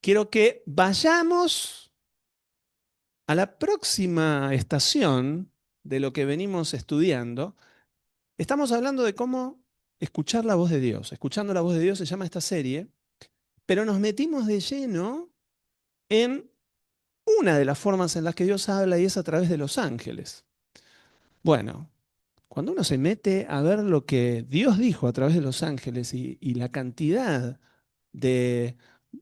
quiero que vayamos a la próxima estación de lo que venimos estudiando. Estamos hablando de cómo escuchar la voz de Dios. Escuchando la voz de Dios se llama esta serie, pero nos metimos de lleno en una de las formas en las que Dios habla y es a través de los ángeles. Bueno, cuando uno se mete a ver lo que Dios dijo a través de los ángeles y la cantidad de,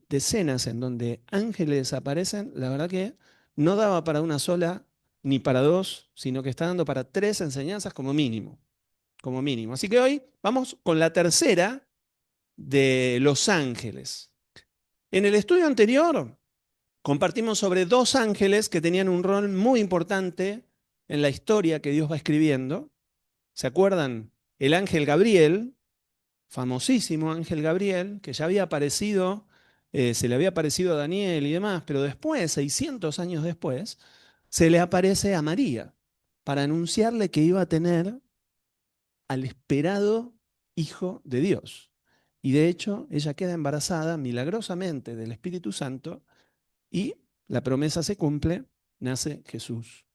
de escenas en donde ángeles aparecen, la verdad que no daba para una sola ni para dos, sino que está dando para tres enseñanzas como mínimo, como mínimo. Así que hoy vamos con la tercera de los ángeles. En el estudio anterior compartimos sobre dos ángeles que tenían un rol muy importante en la historia que Dios va escribiendo. ¿Se acuerdan? El ángel Gabriel, famosísimo ángel Gabriel, que ya había aparecido, se le había aparecido a Daniel y demás, pero después, 600 años después, se le aparece a María para anunciarle que iba a tener al esperado Hijo de Dios. Y de hecho, ella queda embarazada milagrosamente del Espíritu Santo y la promesa se cumple, nace Jesús.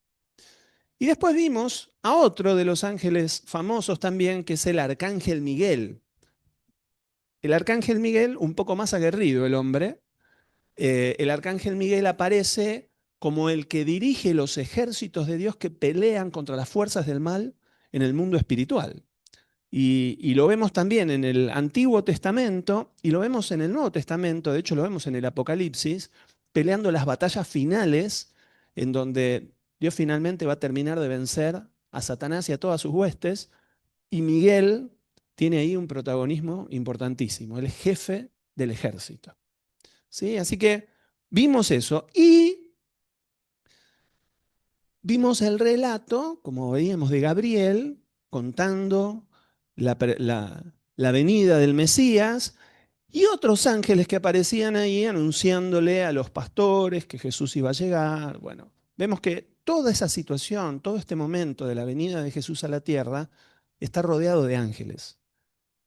Y después vimos a otro de los ángeles famosos también, que es el arcángel Miguel. El arcángel Miguel, un poco más aguerrido el hombre, el arcángel Miguel aparece como el que dirige los ejércitos de Dios que pelean contra las fuerzas del mal en el mundo espiritual. Y lo vemos también en el Antiguo Testamento y lo vemos en el Nuevo Testamento, de hecho lo vemos en el Apocalipsis, peleando las batallas finales en donde Dios finalmente va a terminar de vencer a Satanás y a todas sus huestes, y Miguel tiene ahí un protagonismo importantísimo, el jefe del ejército. ¿Sí? Así que vimos eso y vimos el relato, como veíamos, de Gabriel contando la venida del Mesías y otros ángeles que aparecían ahí anunciándole a los pastores que Jesús iba a llegar. Bueno, vemos que toda esa situación, todo este momento de la venida de Jesús a la tierra, está rodeado de ángeles.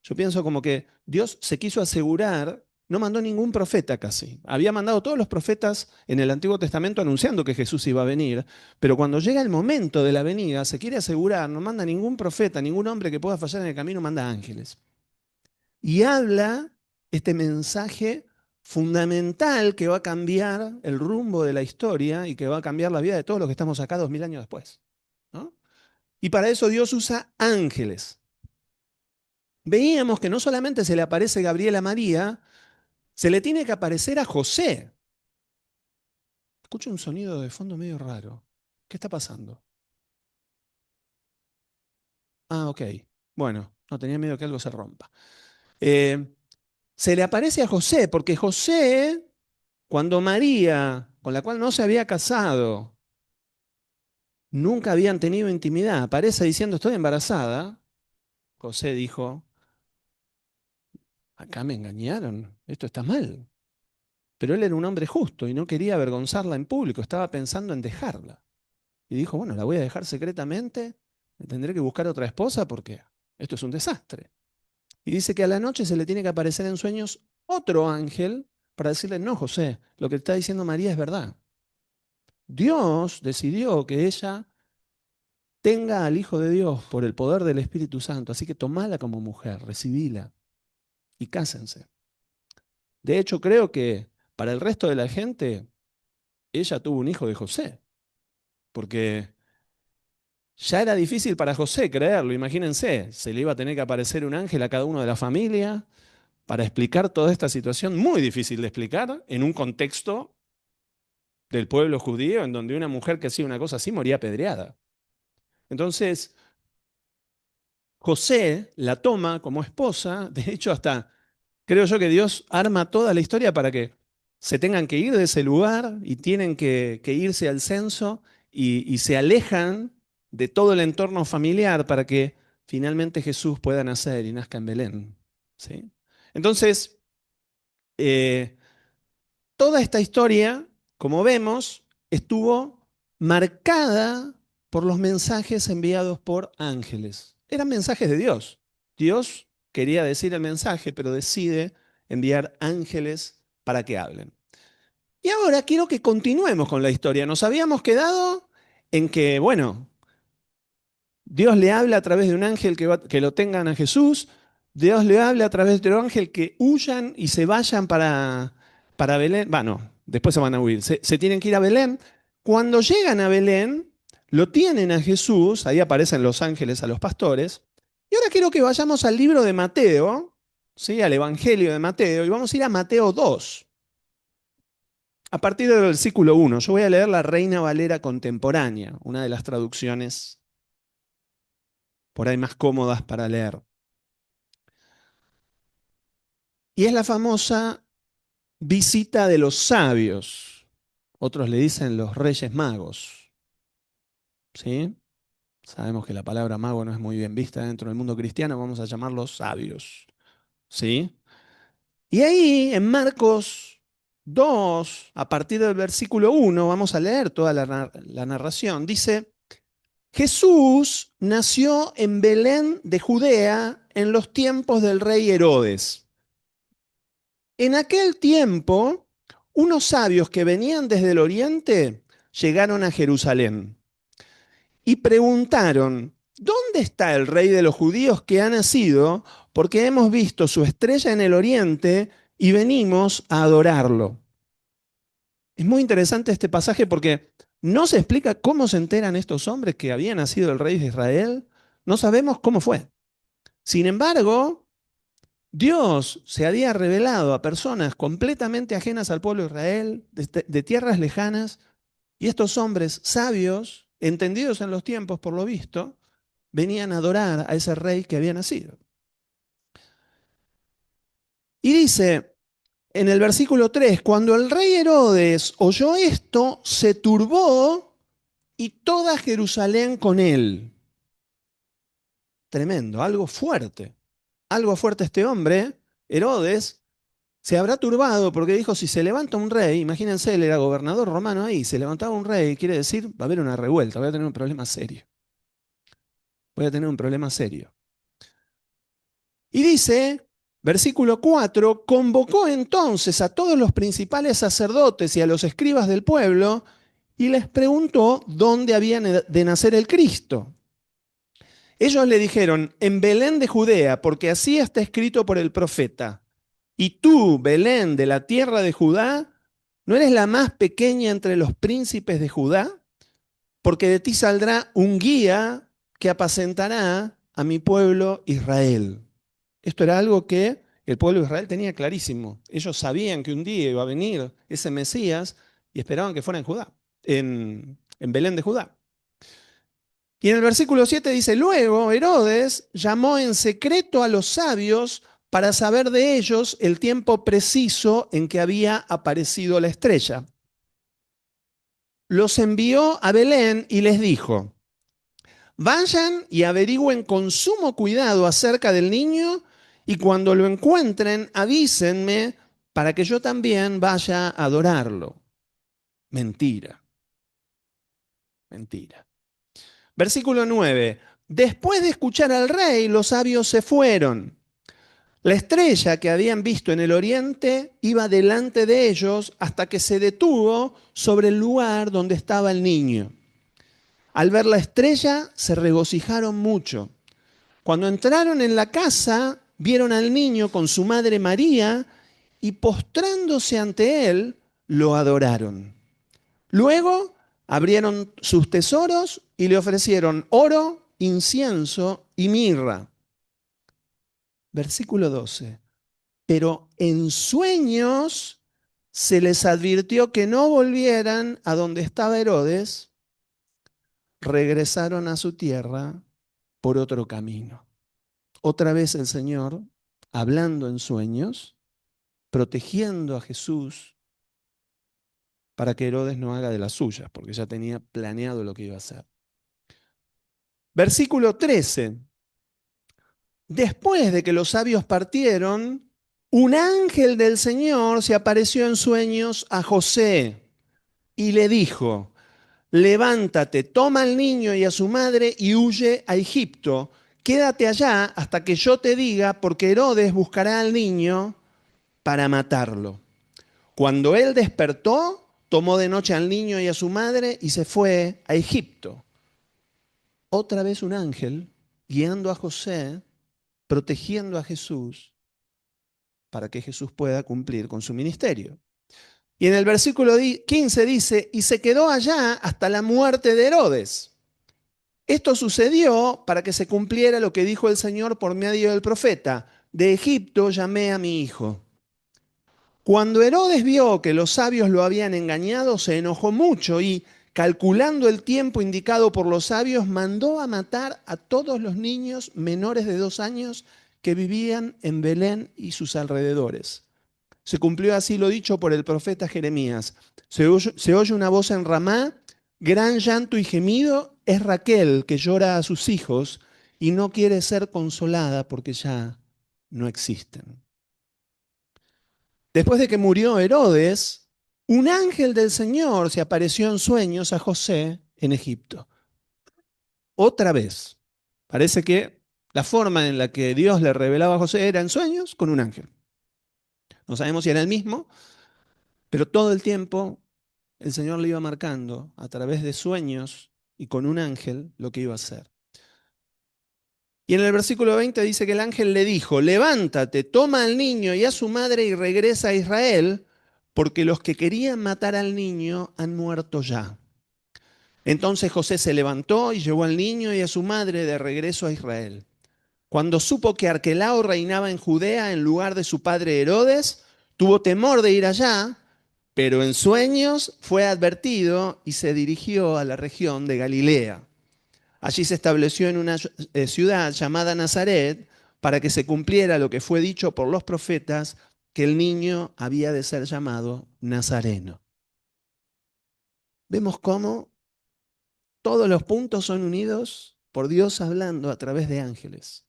Yo pienso como que Dios se quiso asegurar, no mandó ningún profeta casi. Había mandado todos los profetas en el Antiguo Testamento anunciando que Jesús iba a venir, pero cuando llega el momento de la venida, se quiere asegurar, no manda ningún profeta, ningún hombre que pueda fallar en el camino, manda ángeles. Y habla este mensaje fundamental que va a cambiar el rumbo de la historia y que va a cambiar la vida de todos los que estamos acá 2000 años después, ¿no? Y para eso Dios usa ángeles. Veíamos que no solamente se le aparece Gabriel a María, se le tiene que aparecer a José. Escucho un sonido de fondo medio raro. ¿Qué está pasando? Ah, ok. Bueno, no tenía miedo que algo se rompa. Eh, Se le aparece a José, porque José, cuando María, con la cual no se había casado, nunca habían tenido intimidad, aparece diciendo estoy embarazada, José dijo, acá me engañaron, esto está mal. Pero él era un hombre justo y no quería avergonzarla en público, estaba pensando en dejarla. Y dijo, bueno, la voy a dejar secretamente, me tendré que buscar otra esposa porque esto es un desastre. Y dice que a la noche se le tiene que aparecer en sueños otro ángel para decirle, no, José, lo que está diciendo María es verdad. Dios decidió que ella tenga al Hijo de Dios por el poder del Espíritu Santo, así que tomala como mujer, recibíla y cásense. De hecho, creo que para el resto de la gente, ella tuvo un hijo de José, porque ya era difícil para José creerlo, imagínense, se le iba a tener que aparecer un ángel a cada uno de la familia para explicar toda esta situación, muy difícil de explicar en un contexto del pueblo judío en donde una mujer que hacía una cosa así moría apedreada. Entonces, José la toma como esposa, de hecho hasta creo yo que Dios arma toda la historia para que se tengan que ir de ese lugar y tienen que irse al censo y se alejan de todo el entorno familiar para que finalmente Jesús pueda nacer y nazca en Belén. ¿Sí? Entonces, eh, toda esta historia, como vemos, estuvo marcada por los mensajes enviados por ángeles. Eran mensajes de Dios. Dios quería decir el mensaje, pero decide enviar ángeles para que hablen. Y ahora quiero que continuemos con la historia. Nos habíamos quedado en que, bueno, Dios le habla a través de un ángel que lo tengan a Jesús. Dios le habla a través de un ángel que huyan y se vayan para Belén. Bueno, después se van a huir. Se tienen que ir a Belén. Cuando llegan a Belén, lo tienen a Jesús. Ahí aparecen los ángeles a los pastores. Y ahora quiero que vayamos al libro de Mateo, ¿sí? Al Evangelio de Mateo. Y vamos a ir a Mateo 2. A partir del versículo 1. Yo voy a leer la Reina Valera contemporánea, una de las traducciones por ahí más cómodas para leer. Y es la famosa visita de los sabios. Otros le dicen los reyes magos. ¿Sí? Sabemos que la palabra mago no es muy bien vista dentro del mundo cristiano, vamos a llamarlos sabios. ¿Sí? Y ahí en Marcos 2, a partir del versículo 1, vamos a leer toda la narración. Dice, Jesús nació en Belén de Judea en los tiempos del rey Herodes. En aquel tiempo, unos sabios que venían desde el oriente llegaron a Jerusalén y preguntaron, ¿dónde está el rey de los judíos que ha nacido? Porque hemos visto su estrella en el oriente y venimos a adorarlo. Es muy interesante este pasaje porque no se explica cómo se enteran estos hombres que había nacido el rey de Israel. No sabemos cómo fue. Sin embargo, Dios se había revelado a personas completamente ajenas al pueblo de Israel, de tierras lejanas, y estos hombres sabios, entendidos en los tiempos por lo visto, venían a adorar a ese rey que había nacido. Y dice en el versículo 3, cuando el rey Herodes oyó esto, se turbó y toda Jerusalén con él. Tremendo, algo fuerte este hombre, Herodes, se habrá turbado porque dijo, si se levanta un rey, imagínense, él era gobernador romano ahí, se levantaba un rey, quiere decir, va a haber una revuelta, voy a tener un problema serio. Voy a tener un problema serio. Y dice, versículo 4, convocó entonces a todos los principales sacerdotes y a los escribas del pueblo y les preguntó dónde había de nacer el Cristo. Ellos le dijeron, en Belén de Judea, porque así está escrito por el profeta. Y tú, Belén, de la tierra de Judá, ¿no eres la más pequeña entre los príncipes de Judá? Porque de ti saldrá un guía que apacentará a mi pueblo Israel. Esto era algo que el pueblo de Israel tenía clarísimo. Ellos sabían que un día iba a venir ese Mesías y esperaban que fuera en Judá, en Belén de Judá. Y en el versículo 7 dice, luego Herodes llamó en secreto a los sabios para saber de ellos el tiempo preciso en que había aparecido la estrella. Los envió a Belén y les dijo, vayan y averigüen con sumo cuidado acerca del niño y cuando lo encuentren avísenme para que yo también vaya a adorarlo. Mentira, mentira. Versículo 9. Después de escuchar al rey, los sabios se fueron. La estrella que habían visto en el oriente iba delante de ellos hasta que se detuvo sobre el lugar donde estaba el niño. Al ver la estrella, se regocijaron mucho. Cuando entraron en la casa, vieron al niño con su madre María y postrándose ante él, lo adoraron. Luego abrieron sus tesoros y le ofrecieron oro, incienso y mirra. Versículo 12. Pero en sueños se les advirtió que no volvieran a donde estaba Herodes, regresaron a su tierra por otro camino. Otra vez el Señor, hablando en sueños, protegiendo a Jesús para que Herodes no haga de las suyas, porque ya tenía planeado lo que iba a hacer. Versículo 13. Después de que los sabios partieron, un ángel del Señor se apareció en sueños a José y le dijo, levántate, toma al niño y a su madre y huye a Egipto. Quédate allá hasta que yo te diga, porque Herodes buscará al niño para matarlo. Cuando él despertó, tomó de noche al niño y a su madre y se fue a Egipto. Otra vez un ángel guiando a José, protegiendo a Jesús para que Jesús pueda cumplir con su ministerio. Y en el versículo 15 dice, y se quedó allá hasta la muerte de Herodes. Esto sucedió para que se cumpliera lo que dijo el Señor por medio del profeta. De Egipto llamé a mi hijo. Cuando Herodes vio que los sabios lo habían engañado, se enojó mucho y, calculando el tiempo indicado por los sabios, mandó a matar a todos los niños menores de 2 años que vivían en Belén y sus alrededores. Se cumplió así lo dicho por el profeta Jeremías. Se oye una voz en Ramá, gran llanto y gemido, es Raquel que llora a sus hijos y no quiere ser consolada porque ya no existen. Después de que murió Herodes, un ángel del Señor se apareció en sueños a José en Egipto. Otra vez. Parece que la forma en la que Dios le revelaba a José era en sueños con un ángel. No sabemos si era el mismo, pero todo el tiempo el Señor le iba marcando a través de sueños y con un ángel lo que iba a hacer. Y en el versículo 20 dice que el ángel le dijo, levántate, toma al niño y a su madre y regresa a Israel, porque los que querían matar al niño han muerto ya. Entonces José se levantó y llevó al niño y a su madre de regreso a Israel. Cuando supo que Arquelao reinaba en Judea en lugar de su padre Herodes, tuvo temor de ir allá, pero en sueños fue advertido y se dirigió a la región de Galilea. Allí se estableció en una ciudad llamada Nazaret para que se cumpliera lo que fue dicho por los profetas, que el niño había de ser llamado Nazareno. Vemos cómo todos los puntos son unidos por Dios hablando a través de ángeles.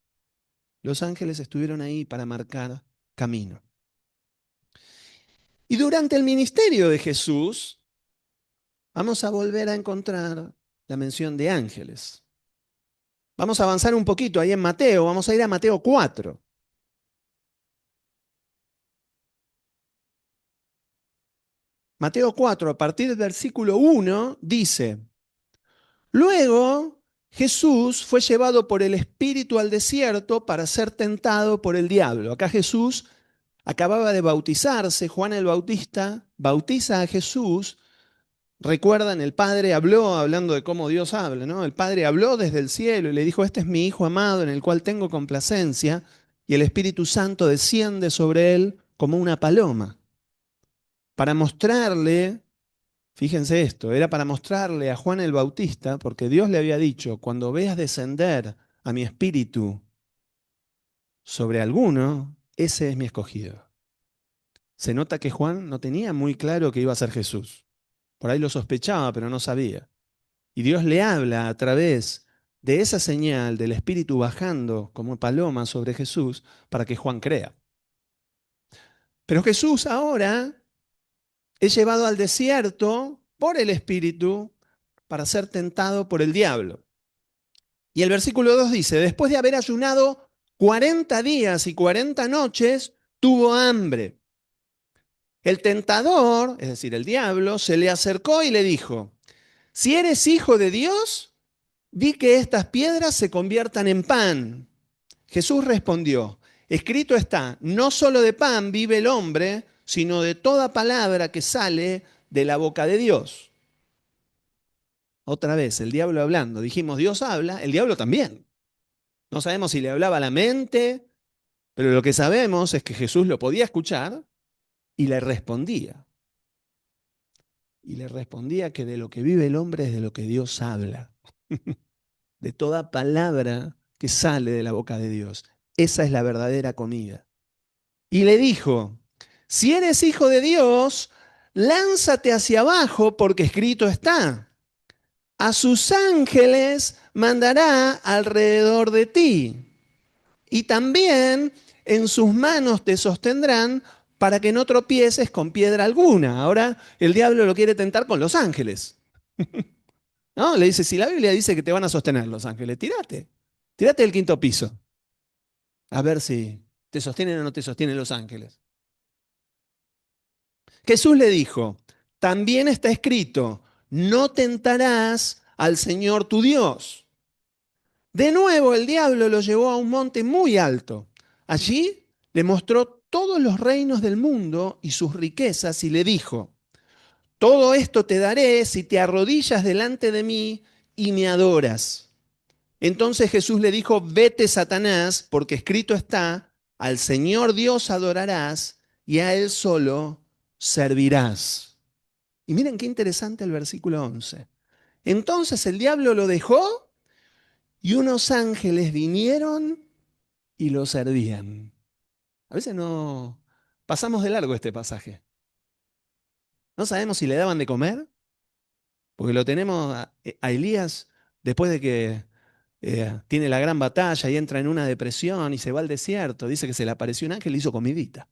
Los ángeles estuvieron ahí para marcar camino. Y durante el ministerio de Jesús, vamos a volver a encontrar la mención de ángeles. Vamos a avanzar un poquito ahí en Mateo, vamos a ir a Mateo 4. Mateo 4, a partir del versículo 1, dice, luego Jesús fue llevado por el Espíritu al desierto para ser tentado por el diablo. Acá Jesús acababa de bautizarse, Juan el Bautista bautiza a Jesús. Recuerdan, el Padre habló, hablando de cómo Dios habla, ¿no? El Padre habló desde el cielo y le dijo, este es mi Hijo amado en el cual tengo complacencia, y el Espíritu Santo desciende sobre él como una paloma, para mostrarle, fíjense esto, era para mostrarle a Juan el Bautista, porque Dios le había dicho, cuando veas descender a mi Espíritu sobre alguno, ese es mi escogido. Se nota que Juan no tenía muy claro que iba a ser Jesús. Por ahí lo sospechaba, pero no sabía. Y Dios le habla a través de esa señal del Espíritu bajando como paloma sobre Jesús para que Juan crea. Pero Jesús ahora es llevado al desierto por el Espíritu para ser tentado por el diablo. Y el versículo 2 dice, después de haber ayunado 40 días y 40 noches, tuvo hambre. El tentador, es decir, el diablo, se le acercó y le dijo, si eres hijo de Dios, di que estas piedras se conviertan en pan. Jesús respondió, escrito está, no solo de pan vive el hombre, sino de toda palabra que sale de la boca de Dios. Otra vez, el diablo hablando. Dijimos, Dios habla, el diablo también. No sabemos si le hablaba a la mente, pero lo que sabemos es que Jesús lo podía escuchar y le respondía. Y le respondía que de lo que vive el hombre es de lo que Dios habla. De toda palabra que sale de la boca de Dios. Esa es la verdadera comida. Y le dijo, si eres hijo de Dios, lánzate hacia abajo porque escrito está. A sus ángeles mandará alrededor de ti. Y también en sus manos te sostendrán para que no tropieces con piedra alguna. Ahora el diablo lo quiere tentar con los ángeles. ¿No? Le dice, si la Biblia dice que te van a sostener los ángeles, tírate del quinto piso. A ver si te sostienen o no te sostienen los ángeles. Jesús le dijo, también está escrito, no tentarás al Señor tu Dios. De nuevo el diablo lo llevó a un monte muy alto. Allí le mostró todos los reinos del mundo y sus riquezas y le dijo, todo esto te daré si te arrodillas delante de mí y me adoras. Entonces Jesús le dijo, vete Satanás, porque escrito está, al Señor Dios adorarás y a Él solo servirás. Y miren qué interesante el versículo 11. Entonces el diablo lo dejó y unos ángeles vinieron y lo servían. A veces no pasamos de largo este pasaje. No sabemos si le daban de comer, porque lo tenemos a Elías después de que tiene la gran batalla y entra en una depresión y se va al desierto. Dice que se le apareció un ángel y le hizo comidita.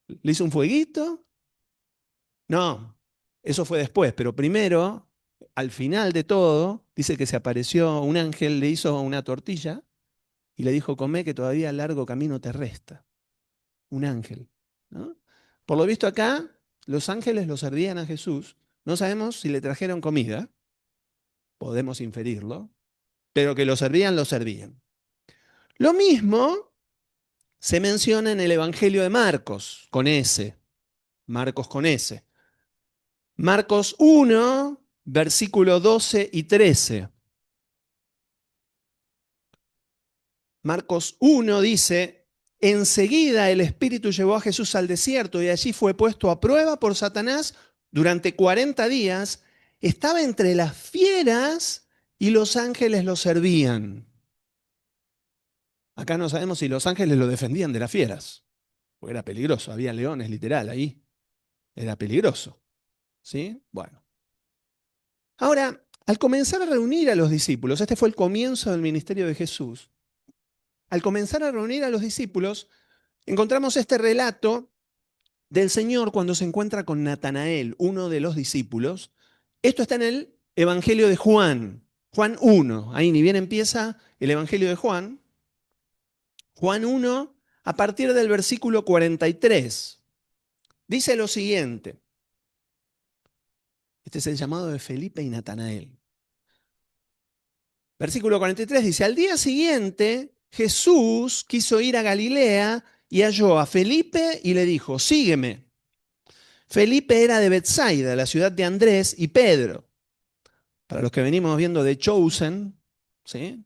Le hizo un fueguito. No, eso fue después, pero primero, al final de todo, dice que se apareció un ángel, le hizo una tortilla y le dijo, comé que todavía largo camino te resta. Un ángel, ¿no? Por lo visto acá, los ángeles lo servían a Jesús. No sabemos si le trajeron comida, podemos inferirlo, pero que lo servían, lo servían. Lo mismo se menciona en el Evangelio de Marcos, con S, Marcos con S. Marcos 1, versículo 12 y 13. Marcos 1 dice, enseguida el Espíritu llevó a Jesús al desierto y allí fue puesto a prueba por Satanás durante 40 días. Estaba entre las fieras y los ángeles lo servían. Acá no sabemos si los ángeles lo defendían de las fieras, porque era peligroso, había leones literal ahí, era peligroso. ¿Sí? Bueno. Ahora, al comenzar a reunir a los discípulos, este fue el comienzo del ministerio de Jesús, al comenzar a reunir a los discípulos, encontramos este relato del Señor cuando se encuentra con Natanael, uno de los discípulos. Esto está en el Evangelio de Juan, Juan 1, ahí ni bien empieza el Evangelio de Juan. Juan 1, a partir del versículo 43, dice lo siguiente. Este es el llamado de Felipe y Natanael. Versículo 43 dice, al día siguiente Jesús quiso ir a Galilea y halló a Felipe y le dijo, sígueme. Felipe era de Bethsaida, la ciudad de Andrés y Pedro. Para los que venimos viendo The Chosen, ¿sí?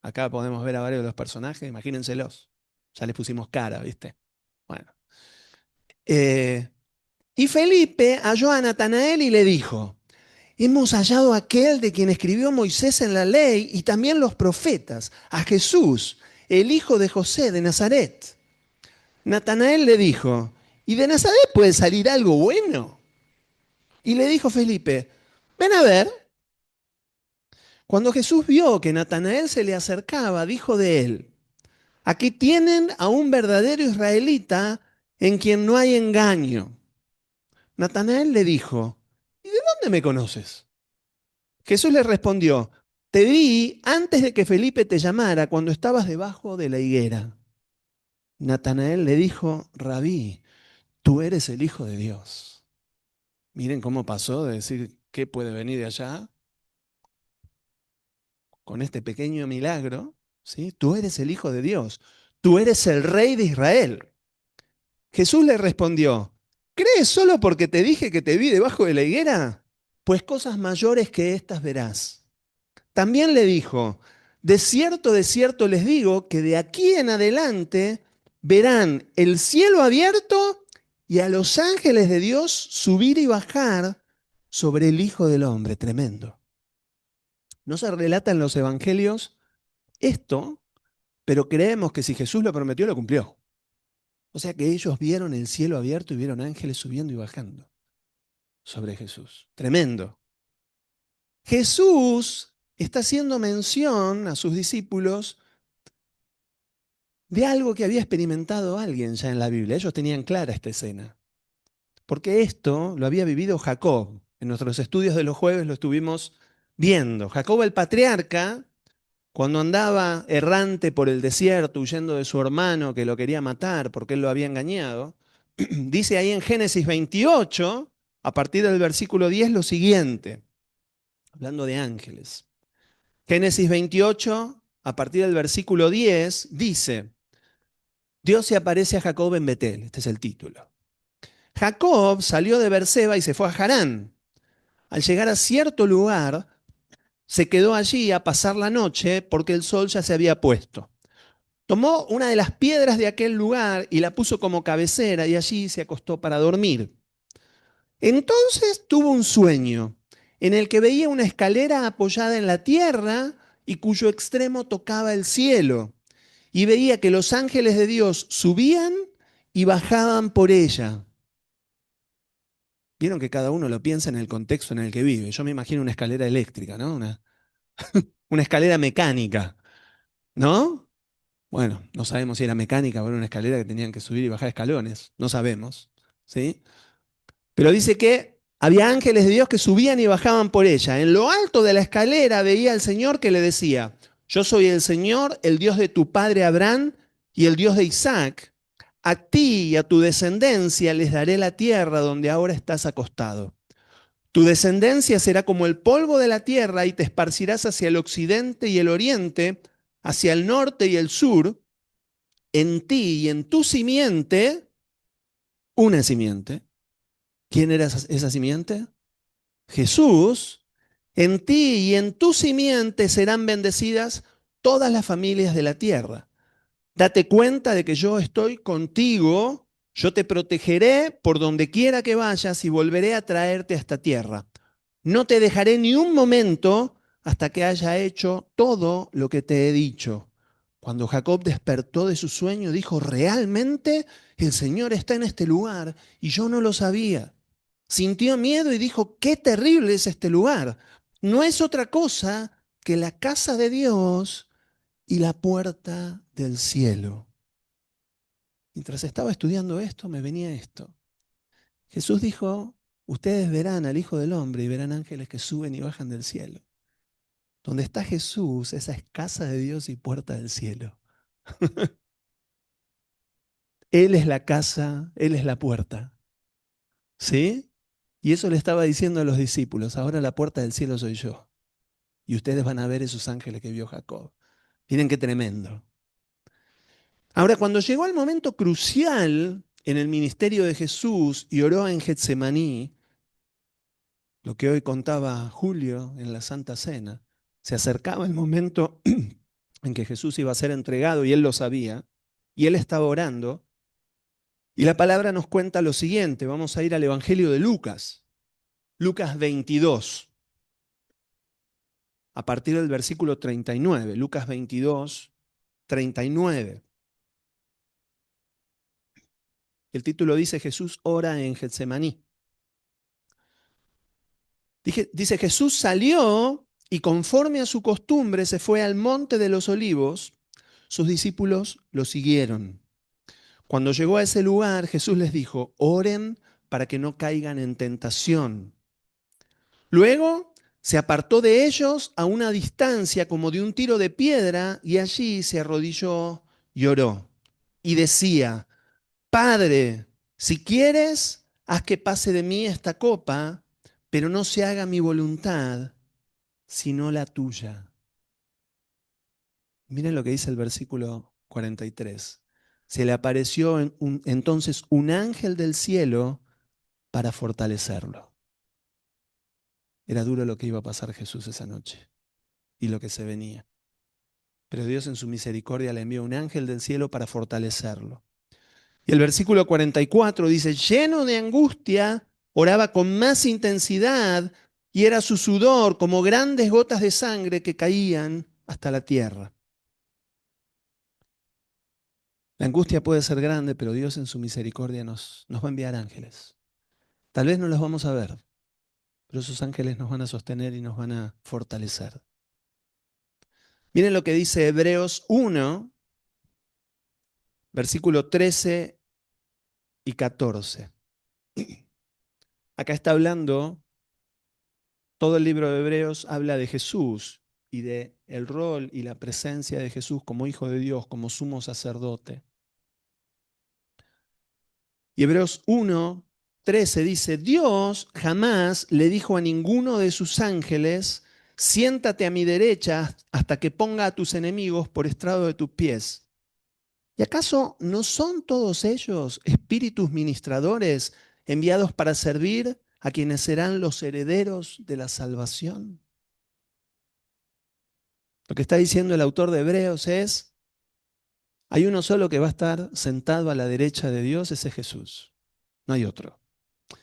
Acá podemos ver a varios de los personajes, imagínenselos. Ya les pusimos cara, ¿viste? Bueno. Y Felipe halló a Natanael y le dijo, hemos hallado a aquel de quien escribió Moisés en la ley y también los profetas, a Jesús, el hijo de José de Nazaret. Natanael le dijo, ¿y de Nazaret puede salir algo bueno? Y le dijo Felipe, ven a ver. Cuando Jesús vio que Natanael se le acercaba, dijo de él, aquí tienen a un verdadero israelita en quien no hay engaño. Natanael le dijo, ¿y de dónde me conoces? Jesús le respondió, te vi antes de que Felipe te llamara cuando estabas debajo de la higuera. Natanael le dijo, Rabí, tú eres el Hijo de Dios. Miren cómo pasó de decir qué puede venir de allá con este pequeño milagro. ¿Sí? Tú eres el Hijo de Dios. Tú eres el Rey de Israel. Jesús le respondió, ¿crees solo porque te dije que te vi debajo de la higuera? Pues cosas mayores que estas verás. También le dijo, de cierto les digo que de aquí en adelante verán el cielo abierto y a los ángeles de Dios subir y bajar sobre el Hijo del Hombre. Tremendo. No se relata en los evangelios esto, pero creemos que si Jesús lo prometió, lo cumplió. O sea que ellos vieron el cielo abierto y vieron ángeles subiendo y bajando sobre Jesús. Tremendo. Jesús está haciendo mención a sus discípulos de algo que había experimentado alguien ya en la Biblia. Ellos tenían clara esta escena, porque esto lo había vivido Jacob. En nuestros estudios de los jueves lo estuvimos viendo. Jacob el patriarca, cuando andaba errante por el desierto huyendo de su hermano que lo quería matar porque él lo había engañado, dice ahí en Génesis 28, a partir del versículo 10, lo siguiente, hablando de ángeles. Génesis 28, a partir del versículo 10, dice, Dios se aparece a Jacob en Betel, este es el título. Jacob salió de Beerseba y se fue a Harán. Al llegar a cierto lugar, se quedó allí a pasar la noche porque el sol ya se había puesto. Tomó una de las piedras de aquel lugar y la puso como cabecera y allí se acostó para dormir. Entonces tuvo un sueño en el que veía una escalera apoyada en la tierra y cuyo extremo tocaba el cielo. Y veía que los ángeles de Dios subían y bajaban por ella. Vieron que cada uno lo piensa en el contexto en el que vive. Yo me imagino una escalera eléctrica, ¿no? Una escalera mecánica, ¿no? Bueno, no sabemos si era mecánica o era una escalera que tenían que subir y bajar escalones. No sabemos, ¿sí? Pero dice que había ángeles de Dios que subían y bajaban por ella. En lo alto de la escalera veía al Señor que le decía, yo soy el Señor, el Dios de tu padre Abraham y el Dios de Isaac. A ti y a tu descendencia les daré la tierra donde ahora estás acostado. Tu descendencia será como el polvo de la tierra y te esparcirás hacia el occidente y el oriente, hacia el norte y el sur. En ti y en tu simiente, una simiente. ¿Quién era esa simiente? Jesús. En ti y en tu simiente serán bendecidas todas las familias de la tierra. Date cuenta de que yo estoy contigo, yo te protegeré por donde quiera que vayas y volveré a traerte a esta tierra. No te dejaré ni un momento hasta que haya hecho todo lo que te he dicho. Cuando Jacob despertó de su sueño, dijo, realmente el Señor está en este lugar y yo no lo sabía. Sintió miedo y dijo, qué terrible es este lugar. No es otra cosa que la casa de Dios y la puerta del cielo. Mientras estaba estudiando esto, me venía esto. Jesús dijo, ustedes verán al Hijo del Hombre y verán ángeles que suben y bajan del cielo. Donde está Jesús, esa es casa de Dios y puerta del cielo. Él es la casa, Él es la puerta. ¿Sí? Y eso le estaba diciendo a los discípulos, ahora la puerta del cielo soy yo. Y ustedes van a ver esos ángeles que vio Jacob. Miren qué tremendo. Ahora, cuando llegó el momento crucial en el ministerio de Jesús y oró en Getsemaní, lo que hoy contaba Julio en la Santa Cena, se acercaba el momento en que Jesús iba a ser entregado y él lo sabía, y él estaba orando, y la palabra nos cuenta lo siguiente, vamos a ir al Evangelio de Lucas, Lucas 22, a partir del versículo 39, Lucas 22, 39. El título dice Jesús ora en Getsemaní. Dice, Jesús salió y conforme a su costumbre se fue al monte de los olivos. Sus discípulos lo siguieron. Cuando llegó a ese lugar, Jesús les dijo, oren para que no caigan en tentación. Luego se apartó de ellos a una distancia como de un tiro de piedra y allí se arrodilló y oró. Y decía, Padre, si quieres, haz que pase de mí esta copa, pero no se haga mi voluntad, sino la tuya. Miren lo que dice el versículo 43. Se le apareció entonces un ángel del cielo para fortalecerlo. Era duro lo que iba a pasar Jesús esa noche y lo que se venía. Pero Dios en su misericordia le envió un ángel del cielo para fortalecerlo. Y el versículo 44 dice, lleno de angustia, oraba con más intensidad y era su sudor como grandes gotas de sangre que caían hasta la tierra. La angustia puede ser grande, pero Dios en su misericordia nos va a enviar ángeles. Tal vez no los vamos a ver, pero esos ángeles nos van a sostener y nos van a fortalecer. Miren lo que dice Hebreos 1, versículo 13 y 14. Acá está hablando, todo el libro de Hebreos habla de Jesús y de el rol y la presencia de Jesús como Hijo de Dios, como sumo sacerdote. Y Hebreos 1:13 dice, Dios jamás le dijo a ninguno de sus ángeles, siéntate a mi derecha hasta que ponga a tus enemigos por estrado de tus pies. ¿Y acaso no son todos ellos espíritus ministradores enviados para servir a quienes serán los herederos de la salvación? Lo que está diciendo el autor de Hebreos es, hay uno solo que va a estar sentado a la derecha de Dios, ese es Jesús. No hay otro.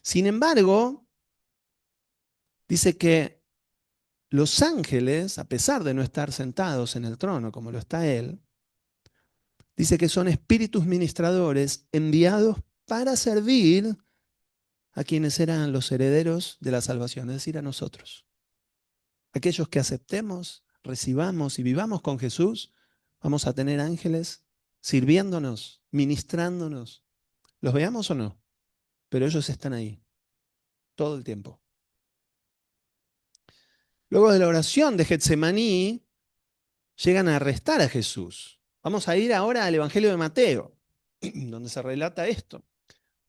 Sin embargo, dice que los ángeles, a pesar de no estar sentados en el trono como lo está Él, dice que son espíritus ministradores enviados para servir a quienes eran los herederos de la salvación, es decir, a nosotros. Aquellos que aceptemos, recibamos y vivamos con Jesús, vamos a tener ángeles sirviéndonos, ministrándonos. Los veamos o no, pero ellos están ahí todo el tiempo. Luego de la oración de Getsemaní, llegan a arrestar a Jesús. Vamos a ir ahora al Evangelio de Mateo, donde se relata esto.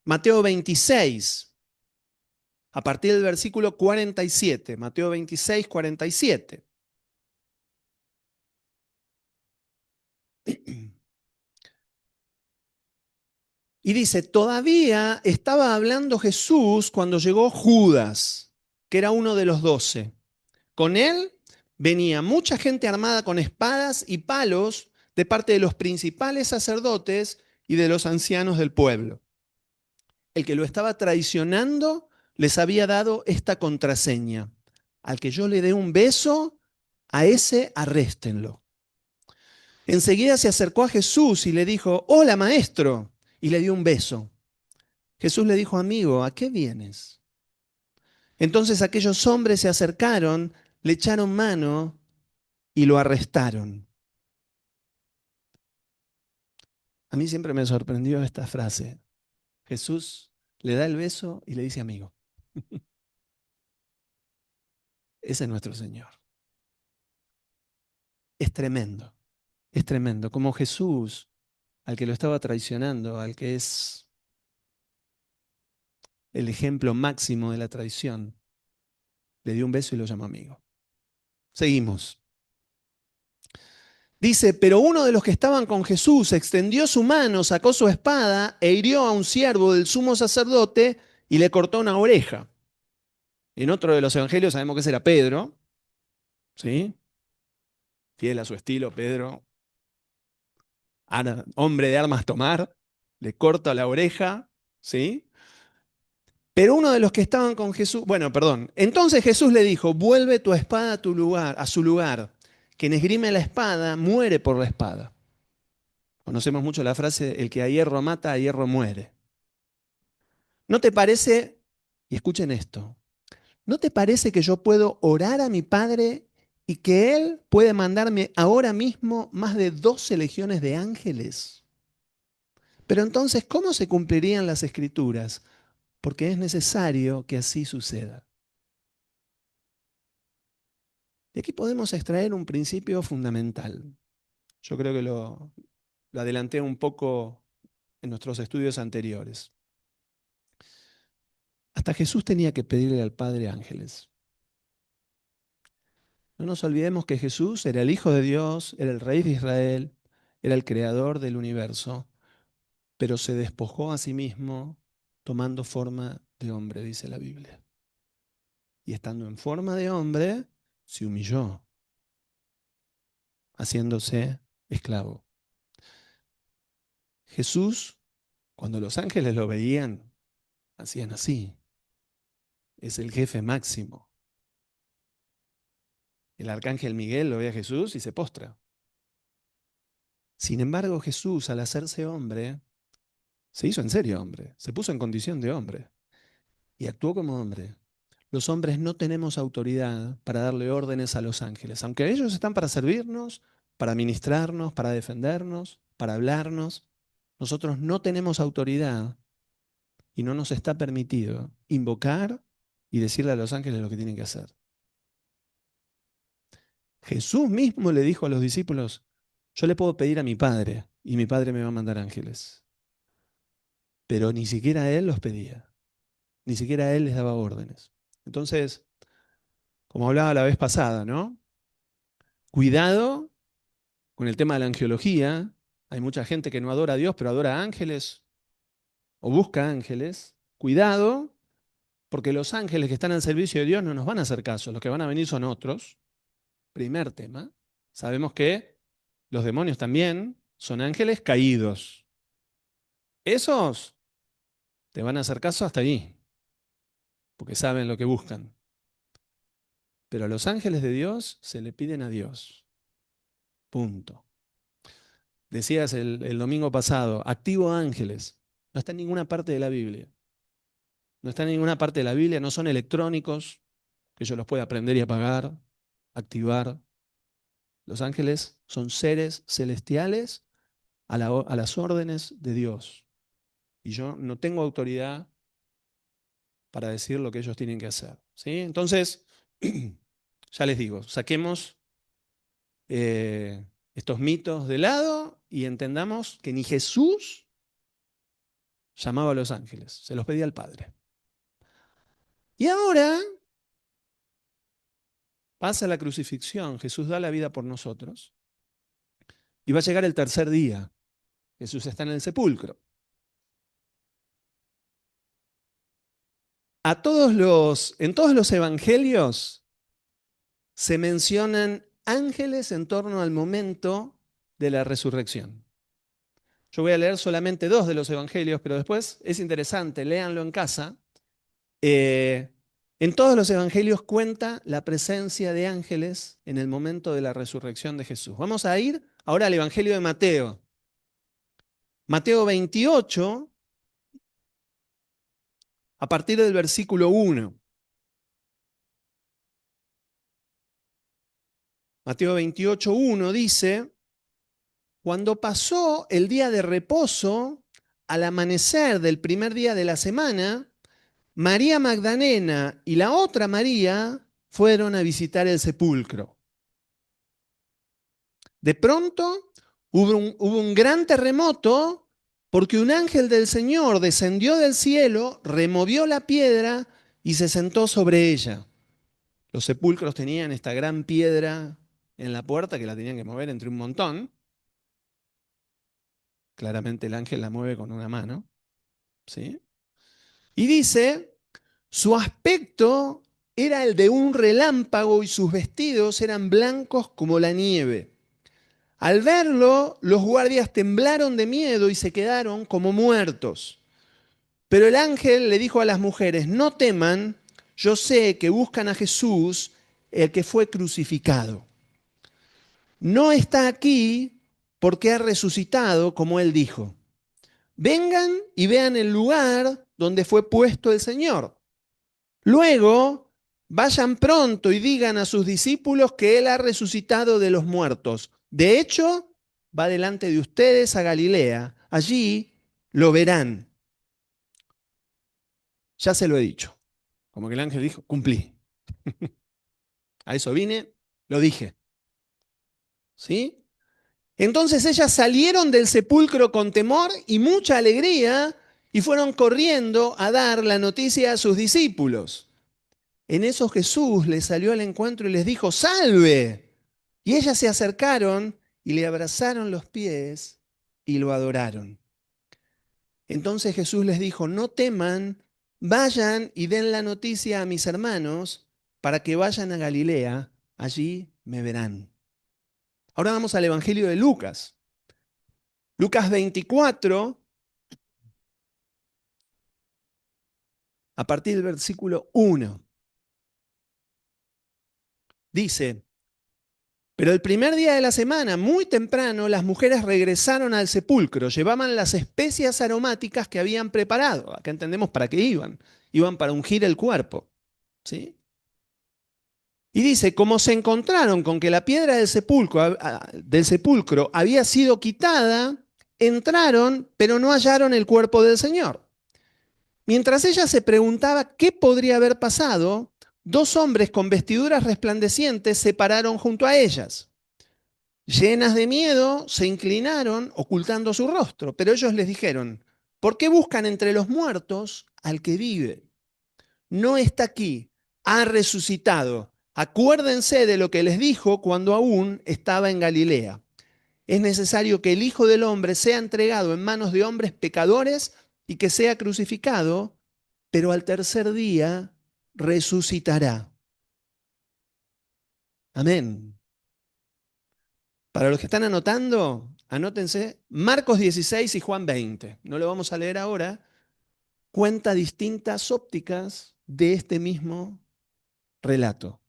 Mateo 26, a partir del versículo 47. Mateo 26, 47. Y dice, todavía estaba hablando Jesús cuando llegó Judas, que era uno de los 12. Con él venía mucha gente armada con espadas y palos de parte de los principales sacerdotes y de los ancianos del pueblo. El que lo estaba traicionando les había dado esta contraseña. Al que yo le dé un beso, a ese arréstenlo. Enseguida se acercó a Jesús y le dijo, hola maestro, y le dio un beso. Jesús le dijo, amigo, ¿a qué vienes? Entonces aquellos hombres se acercaron, le echaron mano y lo arrestaron. A mí siempre me sorprendió esta frase. Jesús le da el beso y le dice amigo. Ese es nuestro Señor. Es tremendo, es tremendo. Como Jesús, al que lo estaba traicionando, al que es el ejemplo máximo de la traición, le dio un beso y lo llamó amigo. Seguimos. Dice, pero uno de los que estaban con Jesús extendió su mano, sacó su espada e hirió a un siervo del sumo sacerdote y le cortó una oreja. En otro de los evangelios sabemos que ese era Pedro, ¿sí? Fiel a su estilo, Pedro, hombre de armas tomar, le corta la oreja, ¿sí? Pero uno de los que estaban con Jesús, bueno, perdón. Entonces Jesús le dijo, vuelve tu espada a tu lugar, a su lugar. Quien esgrime la espada muere por la espada. Conocemos mucho la frase, el que a hierro mata, a hierro muere. ¿No te parece, y escuchen esto, ¿no te parece que yo puedo orar a mi Padre y que Él puede mandarme ahora mismo más de 12 legiones de ángeles? Pero entonces, ¿cómo se cumplirían las escrituras? Porque es necesario que así suceda. Y aquí podemos extraer un principio fundamental. Yo creo que lo adelanté un poco en nuestros estudios anteriores. Hasta Jesús tenía que pedirle al Padre ángeles. No nos olvidemos que Jesús era el Hijo de Dios, era el Rey de Israel, era el Creador del universo, pero se despojó a sí mismo tomando forma de hombre, dice la Biblia. Y estando en forma de hombre, se humilló, haciéndose esclavo. Jesús, cuando los ángeles lo veían, hacían así. Es el jefe máximo. El arcángel Miguel lo ve a Jesús y se postra. Sin embargo, Jesús, al hacerse hombre, se hizo en serio hombre, se puso en condición de hombre y actuó como hombre. Los hombres no tenemos autoridad para darle órdenes a los ángeles, aunque ellos están para servirnos, para ministrarnos, para defendernos, para hablarnos. Nosotros no tenemos autoridad y no nos está permitido invocar y decirle a los ángeles lo que tienen que hacer. Jesús mismo le dijo a los discípulos, yo le puedo pedir a mi Padre y mi Padre me va a mandar ángeles. pero ni siquiera él los pedía, ni siquiera él les daba órdenes. Entonces, como hablaba la vez pasada, ¿no? Cuidado con el tema de la angiología. Hay mucha gente que no adora a Dios, pero adora ángeles o busca ángeles. Cuidado, porque los ángeles que están al servicio de Dios no nos van a hacer caso, los que van a venir son otros. Primer tema. Sabemos que los demonios también son ángeles caídos. Esos te van a hacer caso hasta ahí, porque saben lo que buscan. Pero a los ángeles de Dios se le piden a Dios. Punto. Decías el domingo pasado, activo ángeles. No está en ninguna parte de la Biblia. No está en ninguna parte de la Biblia, no son electrónicos, que yo los pueda prender y apagar, activar. Los ángeles son seres celestiales a las órdenes de Dios. Y yo no tengo autoridad para decir lo que ellos tienen que hacer. ¿Sí? Entonces, ya les digo, saquemos estos mitos de lado y entendamos que ni Jesús llamaba a los ángeles, se los pedía al Padre. Y ahora pasa la crucifixión, Jesús da la vida por nosotros y va a llegar el tercer día. Jesús está en el sepulcro. En todos los evangelios se mencionan ángeles en torno al momento de la resurrección. Yo voy a leer solamente 2 de los evangelios, pero después es interesante, léanlo en casa. En todos los evangelios cuenta la presencia de ángeles en el momento de la resurrección de Jesús. Vamos a ir ahora al evangelio de Mateo. Mateo 28, a partir del versículo 1. Mateo 28, 1 dice: cuando pasó el día de reposo, al amanecer del primer día de la semana, María Magdalena y la otra María fueron a visitar el sepulcro. De pronto hubo un gran terremoto porque un ángel del Señor descendió del cielo, removió la piedra y se sentó sobre ella. Los sepulcros tenían esta gran piedra en la puerta que la tenían que mover entre un montón. Claramente el ángel la mueve con una mano, ¿sí? Y dice, su aspecto era el de un relámpago y sus vestidos eran blancos como la nieve. Al verlo, los guardias temblaron de miedo y se quedaron como muertos. Pero el ángel le dijo a las mujeres, no teman, yo sé que buscan a Jesús, el que fue crucificado. No está aquí porque ha resucitado, como él dijo. Vengan y vean el lugar donde fue puesto el Señor. Luego, vayan pronto y digan a sus discípulos que Él ha resucitado de los muertos. De hecho, va delante de ustedes a Galilea. Allí lo verán. Ya se lo he dicho. Como que el ángel dijo, cumplí. A eso vine, lo dije. ¿Sí? Entonces ellas salieron del sepulcro con temor y mucha alegría y fueron corriendo a dar la noticia a sus discípulos. En eso Jesús les salió al encuentro y les dijo, ¡salve! Y ellas se acercaron y le abrazaron los pies y lo adoraron. Entonces Jesús les dijo, no teman, vayan y den la noticia a mis hermanos para que vayan a Galilea, allí me verán. Ahora vamos al Evangelio de Lucas. Lucas 24, a partir del versículo 1. Dice, pero el primer día de la semana, muy temprano, las mujeres regresaron al sepulcro, llevaban las especias aromáticas que habían preparado. Acá entendemos para qué iban. Iban para ungir el cuerpo. ¿Sí? Y dice, como se encontraron con que la piedra del sepulcro había sido quitada, entraron, pero no hallaron el cuerpo del Señor. Mientras ella se preguntaba qué podría haber pasado, 2 hombres con vestiduras resplandecientes se pararon junto a ellas. Llenas de miedo, se inclinaron, ocultando su rostro, pero ellos les dijeron, ¿Por qué buscan entre los muertos al que vive? No está aquí, ha resucitado. Acuérdense de lo que les dijo cuando aún estaba en Galilea. Es necesario que el Hijo del Hombre sea entregado en manos de hombres pecadores y que sea crucificado, pero al tercer día resucitará. Amén. Para los que están anotando, anótense Marcos 16 y Juan 20. No lo vamos a leer ahora. Cuenta distintas ópticas de este mismo relato.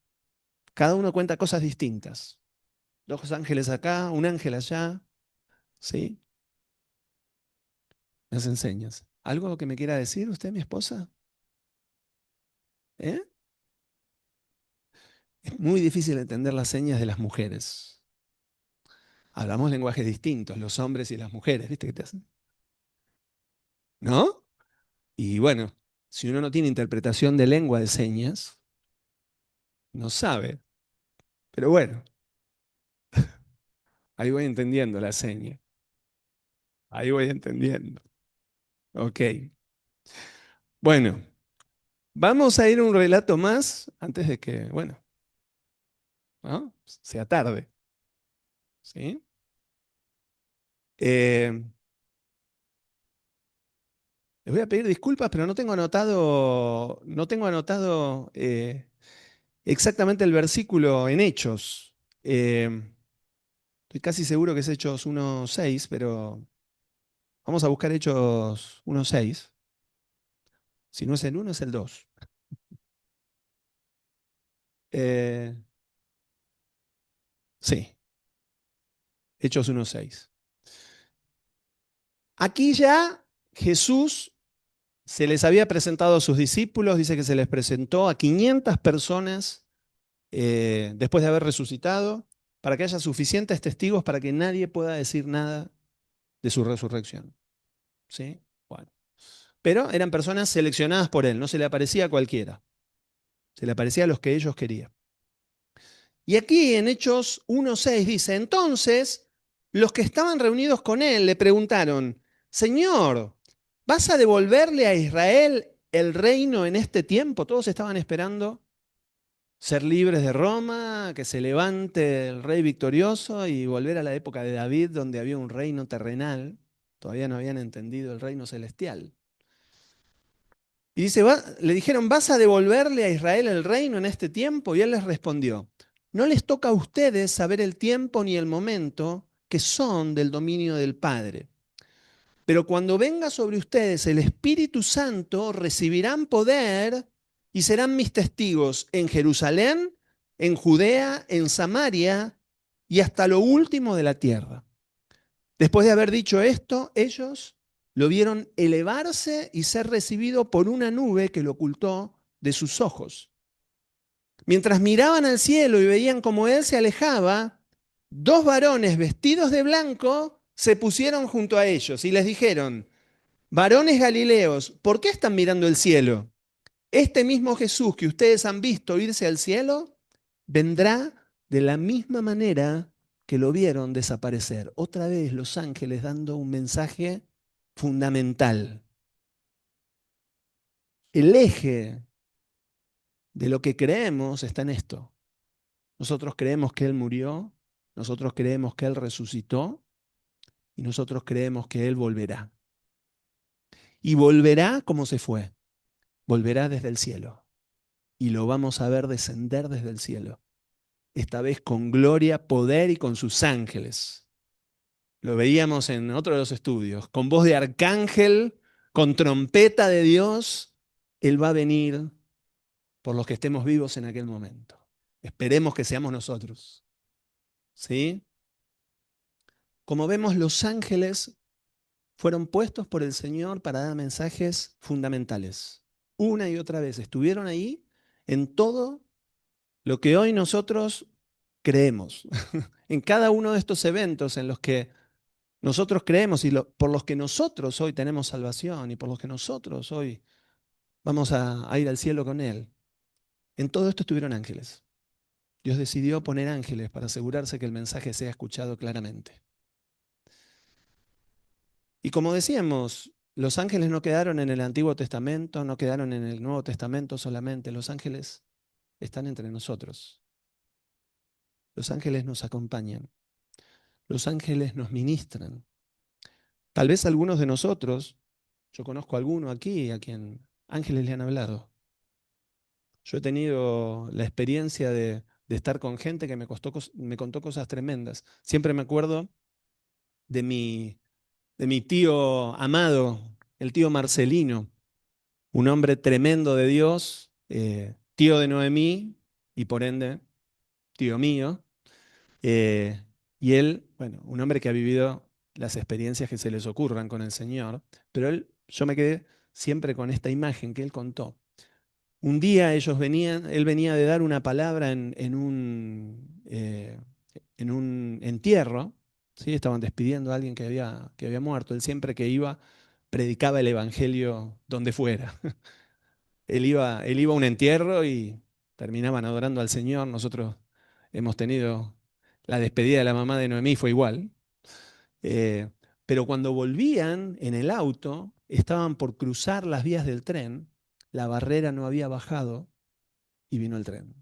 Cada uno cuenta cosas distintas. Dos ángeles acá, un ángel allá. ¿Sí? Las enseñas. ¿Algo que me quiera decir usted, mi esposa? ¿Eh? Es muy difícil entender las señas de las mujeres. Hablamos lenguajes distintos, los hombres y las mujeres, ¿viste qué te hacen? ¿No? Y bueno, si uno no tiene interpretación de lengua de señas, no sabe. Pero bueno, ahí voy entendiendo la seña. Ahí voy entendiendo. Ok. Bueno, vamos a ir a un relato más antes de que, bueno, ¿no? Sea tarde. ¿Sí? Eh, Les voy a pedir disculpas, pero no tengo anotado exactamente el versículo en Hechos. Eh, Estoy casi seguro que es Hechos 1:6, pero vamos a buscar Hechos 1:6. Si no es el 1, es el 2. Eh, sí, Hechos 1:6. Aquí ya Jesús se les había presentado a sus discípulos, dice que se les presentó a 500 personas después de haber resucitado, para que haya suficientes testigos para que nadie pueda decir nada de su resurrección. ¿Sí? Bueno. Pero eran personas seleccionadas por él, no se le aparecía a cualquiera, se le aparecía a los que ellos querían. Y aquí en Hechos 1:6 dice, entonces los que estaban reunidos con él le preguntaron, Señor, ¿vas a devolverle a Israel el reino en este tiempo? Todos estaban esperando ser libres de Roma, que se levante el rey victorioso y volver a la época de David, donde había un reino terrenal. Todavía no habían entendido el reino celestial. Y dice, le dijeron, ¿vas a devolverle a Israel el reino en este tiempo? Y él les respondió, no les toca a ustedes saber el tiempo ni el momento que son del dominio del Padre. Pero cuando venga sobre ustedes el Espíritu Santo, recibirán poder y serán mis testigos en Jerusalén, en Judea, en Samaria y hasta lo último de la tierra. Después de haber dicho esto, ellos lo vieron elevarse y ser recibido por una nube que lo ocultó de sus ojos. Mientras miraban al cielo y veían cómo él se alejaba, dos varones vestidos de blanco se pusieron junto a ellos y les dijeron, varones Galileos, ¿por qué están mirando el cielo? Este mismo Jesús que ustedes han visto irse al cielo, vendrá de la misma manera que lo vieron desaparecer. Otra vez los ángeles dando un mensaje fundamental. El eje de lo que creemos está en esto. Nosotros creemos que Él murió, nosotros creemos que Él resucitó y nosotros creemos que Él volverá. Y volverá como se fue, volverá desde el cielo. Y lo vamos a ver descender desde el cielo, esta vez con gloria, poder y con sus ángeles. Lo veíamos en otro de los estudios, con voz de arcángel, con trompeta de Dios, Él va a venir por los que estemos vivos en aquel momento. Esperemos que seamos nosotros. ¿Sí? Como vemos, los ángeles fueron puestos por el Señor para dar mensajes fundamentales. Una y otra vez estuvieron ahí en todo lo que hoy nosotros creemos. En cada uno de estos eventos en los que nosotros creemos y por los que nosotros hoy tenemos salvación y por los que nosotros hoy vamos a ir al cielo con Él. En todo esto estuvieron ángeles. Dios decidió poner ángeles para asegurarse que el mensaje sea escuchado claramente. Y como decíamos, los ángeles no quedaron en el Antiguo Testamento, no quedaron en el Nuevo Testamento solamente. Los ángeles están entre nosotros. Los ángeles nos acompañan. Los ángeles nos ministran. Tal vez algunos de nosotros, yo conozco a alguno aquí a quien ángeles le han hablado. Yo he tenido la experiencia de estar con gente que me contó cosas tremendas. Siempre me acuerdo de mi tío amado, el tío Marcelino, un hombre tremendo de Dios, tío de Noemí y por ende tío mío. Eh, y él, bueno, un hombre que ha vivido las experiencias que se les ocurran con el Señor, pero yo me quedé siempre con esta imagen que él contó. Un día él venía de dar una palabra en un entierro, ¿sí? Estaban despidiendo a alguien que había muerto. Él siempre que iba predicaba el evangelio donde fuera. Él iba a un entierro y terminaban adorando al Señor. Nosotros hemos tenido la despedida de la mamá de Noemí, fue igual. Eh, pero cuando volvían en el auto, estaban por cruzar las vías del tren, la barrera no había bajado y vino el tren.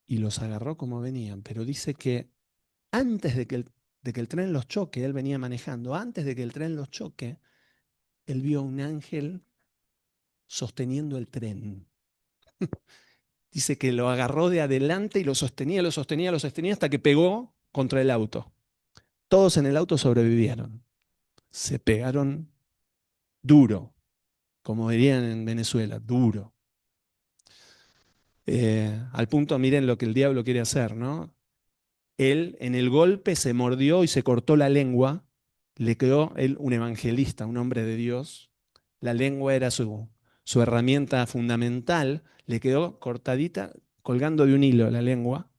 Y los agarró como venían, pero dice que antes de que el tren los choque, él venía manejando, antes de que el tren los choque, él vio a un ángel sosteniendo el tren. Dice que lo agarró de adelante y lo sostenía, lo sostenía, lo sostenía hasta que pegó contra el auto. Todos en el auto sobrevivieron. Se pegaron duro, como dirían en Venezuela, duro. Al punto, miren lo que el diablo quiere hacer, ¿no? Él en el golpe se mordió y se cortó la lengua. Le quedó él un evangelista, un hombre de Dios. La lengua era su herramienta fundamental. Le quedó cortadita, colgando de un hilo la lengua.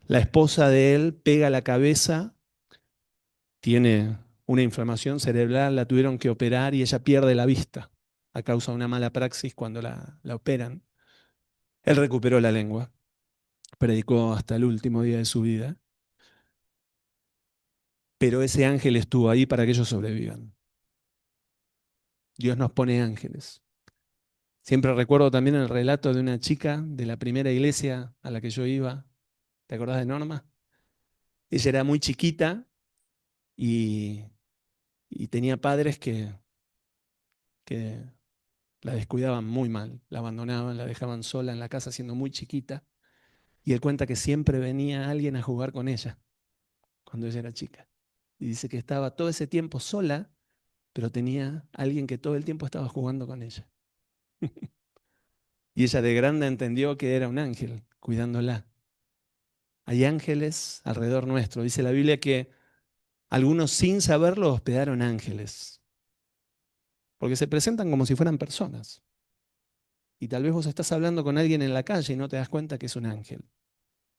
La esposa de él pega la cabeza, tiene una inflamación cerebral, la tuvieron que operar y ella pierde la vista a causa de una mala praxis cuando la operan. Él recuperó la lengua, predicó hasta el último día de su vida, pero ese ángel estuvo ahí para que ellos sobrevivan. Dios nos pone ángeles. Siempre recuerdo también el relato de una chica de la primera iglesia a la que yo iba. ¿Te acordás de Norma? Ella era muy chiquita y, y tenía padres que la descuidaban muy mal, la abandonaban, la dejaban sola en la casa siendo muy chiquita. Y él cuenta que siempre venía alguien a jugar con ella cuando ella era chica. Y dice que estaba todo ese tiempo sola, pero tenía alguien que todo el tiempo estaba jugando con ella. Y ella de grande entendió que era un ángel cuidándola. Hay ángeles alrededor nuestro. Dice la Biblia que algunos sin saberlo hospedaron ángeles, porque se presentan como si fueran personas. Y tal vez vos estás hablando con alguien en la calle y no te das cuenta que es un ángel.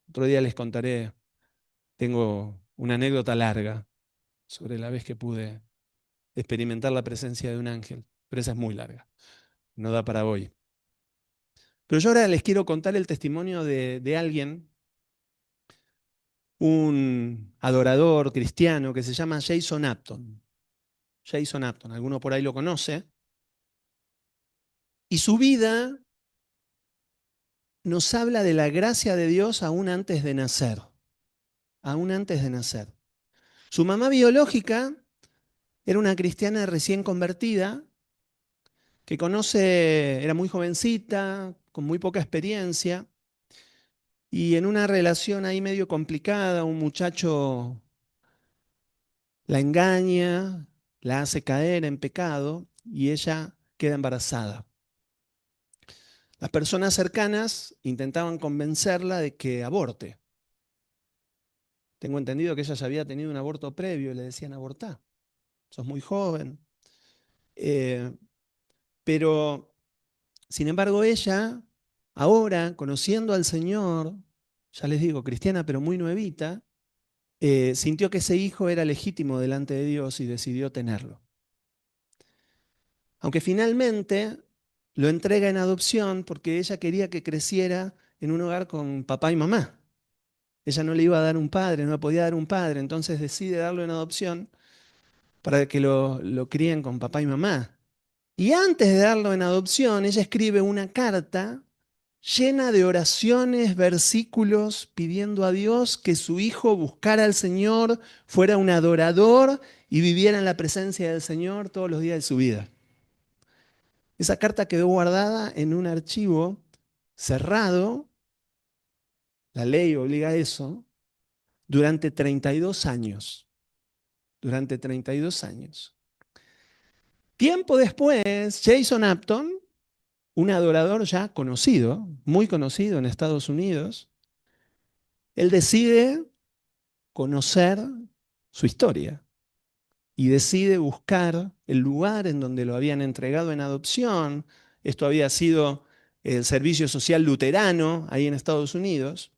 Otro día les contaré, tengo una anécdota larga sobre la vez que pude experimentar la presencia de un ángel, pero esa es muy larga, no da para hoy. Pero yo ahora les quiero contar el testimonio de alguien, un adorador cristiano que se llama Jason Upton. Jason Upton, alguno por ahí lo conoce. Y su vida nos habla de la gracia de Dios aún antes de nacer. Aún antes de nacer. Su mamá biológica era una cristiana recién convertida que era muy jovencita, con muy poca experiencia, y en una relación ahí medio complicada, un muchacho la engaña, la hace caer en pecado y ella queda embarazada. Las personas cercanas intentaban convencerla de que aborte. Tengo entendido que ella ya había tenido un aborto previo y le decían abortá, sos muy joven. Eh, pero, sin embargo, ella, ahora, conociendo al Señor, ya les digo, cristiana pero muy nuevita, sintió que ese hijo era legítimo delante de Dios y decidió tenerlo. Aunque finalmente lo entrega en adopción porque ella quería que creciera en un hogar con papá y mamá. Ella no le iba a dar un padre, no le podía dar un padre, entonces decide darlo en adopción. para que lo críen con papá y mamá. Y antes de darlo en adopción, ella escribe una carta llena de oraciones, versículos, pidiendo a Dios que su hijo buscara al Señor, fuera un adorador y viviera en la presencia del Señor todos los días de su vida. Esa carta quedó guardada en un archivo cerrado, la ley obliga a eso, durante 32 años. Durante 32 años. Tiempo después, Jason Upton, un adorador ya conocido, muy conocido en Estados Unidos, él decide conocer su historia y decide buscar el lugar en donde lo habían entregado en adopción. Esto había sido el Servicio Social Luterano ahí en Estados Unidos.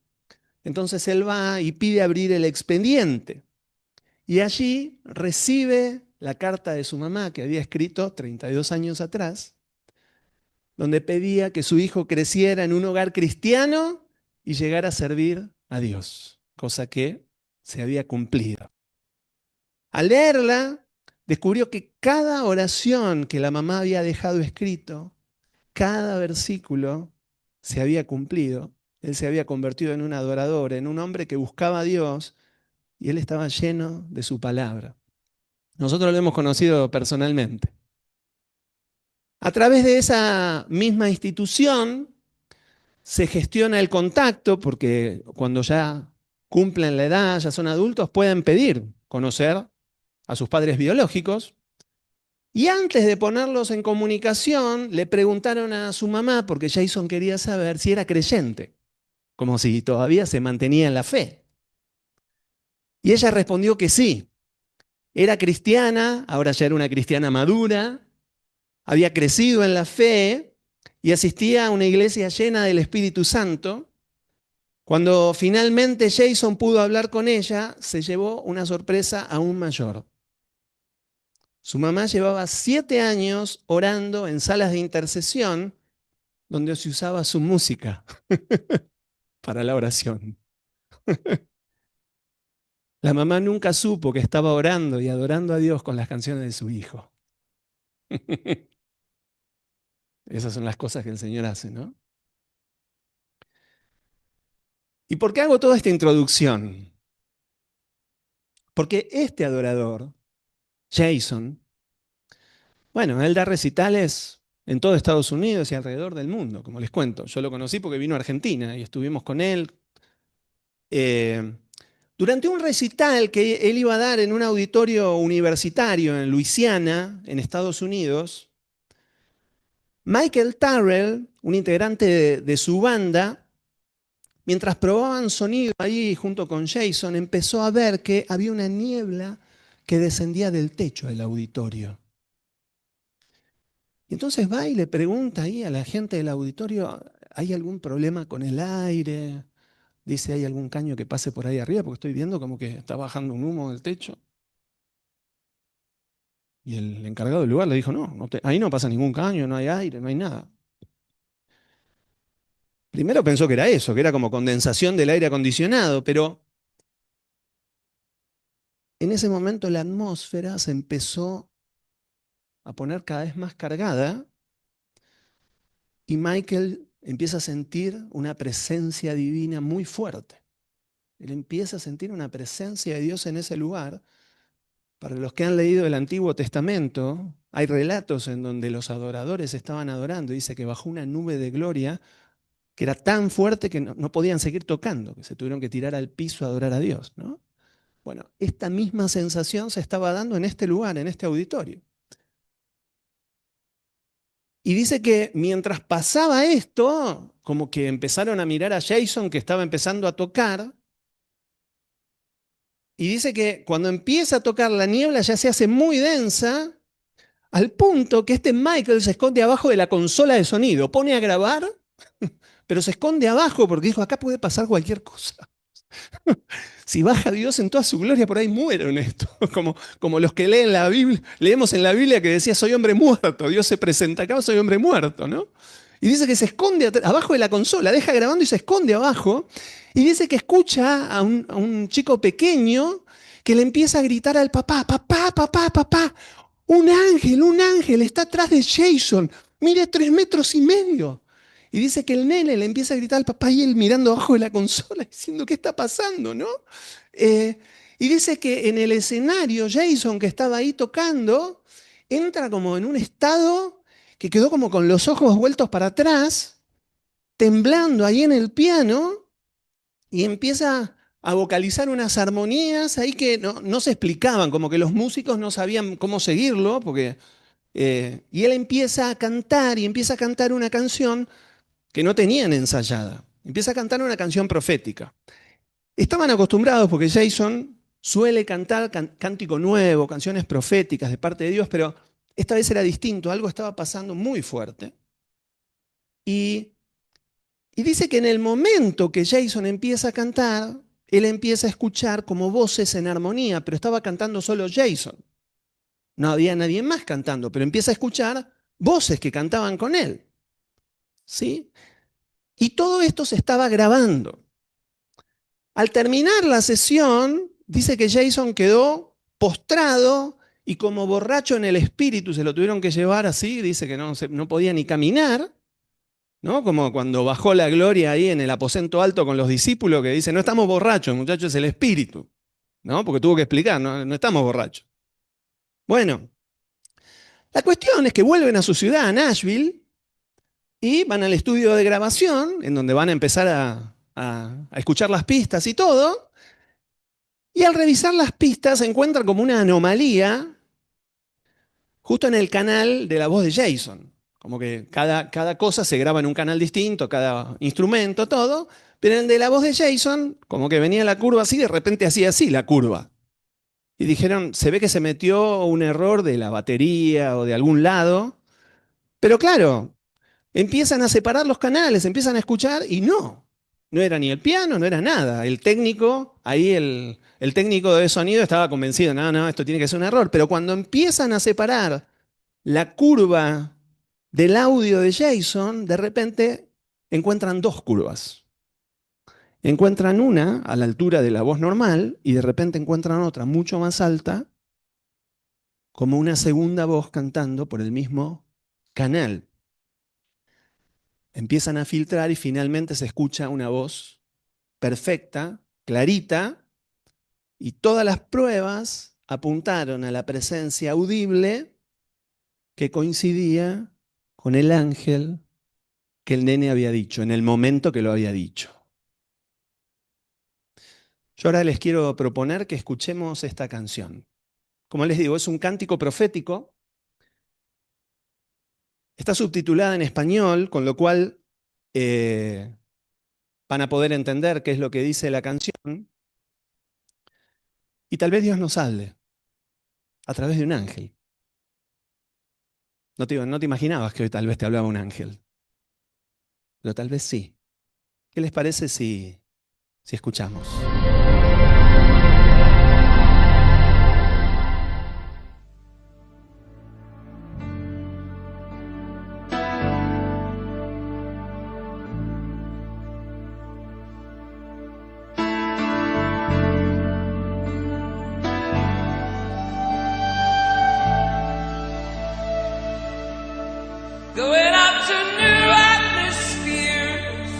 Entonces él va y pide abrir el expediente. Y allí recibe la carta de su mamá que había escrito 32 años atrás, donde pedía que su hijo creciera en un hogar cristiano y llegara a servir a Dios, cosa que se había cumplido. Al leerla, descubrió que cada oración que la mamá había dejado escrito, cada versículo se había cumplido. Él se había convertido en un adorador, en un hombre que buscaba a Dios y él estaba lleno de su palabra. Nosotros lo hemos conocido personalmente. A través de esa misma institución se gestiona el contacto porque cuando ya cumplen la edad, ya son adultos, pueden pedir conocer a sus padres biológicos. Y antes de ponerlos en comunicación, le preguntaron a su mamá, porque Jason quería saber si era creyente, como si todavía se mantenía en la fe. Y ella respondió que sí. Era cristiana, ahora ya era una cristiana madura, había crecido en la fe y asistía a una iglesia llena del Espíritu Santo. Cuando finalmente Jason pudo hablar con ella, se llevó una sorpresa aún mayor. Su mamá llevaba 7 años orando en salas de intercesión donde se usaba su música para la oración. La mamá nunca supo que estaba orando y adorando a Dios con las canciones de su hijo. Esas son las cosas que el Señor hace, ¿no? ¿Y por qué hago toda esta introducción? Porque este adorador, Jason, bueno, él da recitales en todo Estados Unidos y alrededor del mundo, como les cuento. Yo lo conocí porque vino a Argentina y estuvimos con él. Eh, Durante un recital que él iba a dar en un auditorio universitario en Luisiana, en Estados Unidos, Michael Turrell, un integrante de su banda, mientras probaban sonido ahí junto con Jason, empezó a ver que había una niebla que descendía del techo del auditorio. Y entonces va y le pregunta ahí a la gente del auditorio, ¿hay algún problema con el aire? Dice, ¿hay algún caño que pase por ahí arriba? Porque estoy viendo como que está bajando un humo del techo. Y el encargado del lugar le dijo, no, ahí no pasa ningún caño, no hay aire, no hay nada. Primero pensó que era eso, que era como condensación del aire acondicionado, pero en ese momento la atmósfera se empezó a poner cada vez más cargada y Michael empieza a sentir una presencia divina muy fuerte. Él empieza a sentir una presencia de Dios en ese lugar. Para los que han leído el Antiguo Testamento, hay relatos en donde los adoradores estaban adorando. Dice que bajó una nube de gloria que era tan fuerte que no podían seguir tocando, que se tuvieron que tirar al piso a adorar a Dios, ¿no? Bueno, esta misma sensación se estaba dando en este lugar, en este auditorio. Y dice que mientras pasaba esto, como que empezaron a mirar a Jason que estaba empezando a tocar, y dice que cuando empieza a tocar la niebla ya se hace muy densa, al punto que este Michael se esconde abajo de la consola de sonido, pone a grabar, pero se esconde abajo porque dijo, acá puede pasar cualquier cosa. Si baja Dios en toda su gloria, por ahí muero en esto. Como los que leen la Biblia, leemos en la Biblia que decía, soy hombre muerto, Dios se presenta acá, soy hombre muerto, ¿no? Y dice que se esconde abajo de la consola, deja grabando y se esconde abajo. Y dice que escucha a un chico pequeño que le empieza a gritar al papá, papá, papá, papá, un ángel está atrás de Jason, mire 3,5 metros. Y dice que el nene le empieza a gritar al papá y él mirando abajo de la consola diciendo, ¿qué está pasando, no? Y dice que en el escenario Jason, que estaba ahí tocando, entra como en un estado que quedó como con los ojos vueltos para atrás, temblando ahí en el piano, y empieza a vocalizar unas armonías ahí que no se explicaban, como que los músicos no sabían cómo seguirlo, porque, y él empieza a cantar, y empieza a cantar una canción que no tenían ensayada. Empieza a cantar una canción profética. Estaban acostumbrados, porque Jason suele cantar cántico nuevo, canciones proféticas de parte de Dios, pero esta vez era distinto, algo estaba pasando muy fuerte. Y dice que en el momento que Jason empieza a cantar, él empieza a escuchar como voces en armonía, pero estaba cantando solo Jason. No había nadie más cantando, pero empieza a escuchar voces que cantaban con él. ¿Sí? Y todo esto se estaba grabando. Al terminar la sesión, dice que Jason quedó postrado y como borracho en el espíritu, se lo tuvieron que llevar así, dice que no podía ni caminar, ¿no? Como cuando bajó la gloria ahí en el aposento alto con los discípulos, que dice, no estamos borrachos, muchachos, es el espíritu, ¿no? Porque tuvo que explicar, no estamos borrachos. Bueno, la cuestión es que vuelven a su ciudad, a Nashville, y van al estudio de grabación, en donde van a empezar a escuchar las pistas y todo, y al revisar las pistas se encuentran como una anomalía justo en el canal de la voz de Jason. Como que cada cosa se graba en un canal distinto, cada instrumento, todo, pero en el de la voz de Jason, como que venía la curva así, de repente hacía así la curva. Y dijeron, se ve que se metió un error de la batería o de algún lado, pero claro, empiezan a separar los canales, empiezan a escuchar y no era ni el piano, no era nada. El técnico, ahí el técnico de sonido estaba convencido, no, esto tiene que ser un error. Pero cuando empiezan a separar la curva del audio de Jason, de repente encuentran 2 curvas. Encuentran una a la altura de la voz normal y de repente encuentran otra mucho más alta, como una segunda voz cantando por el mismo canal. Empiezan a filtrar y finalmente se escucha una voz perfecta, clarita, y todas las pruebas apuntaron a la presencia audible que coincidía con el ángel que el nene había dicho, en el momento que lo había dicho. Yo ahora les quiero proponer que escuchemos esta canción. Como les digo, es un cántico profético. Está subtitulada en español, con lo cual van a poder entender qué es lo que dice la canción. Y tal vez Dios nos hable a través de un ángel. No te imaginabas que hoy tal vez te hablaba un ángel, pero tal vez sí. ¿Qué les parece si escuchamos? Going up to new atmospheres,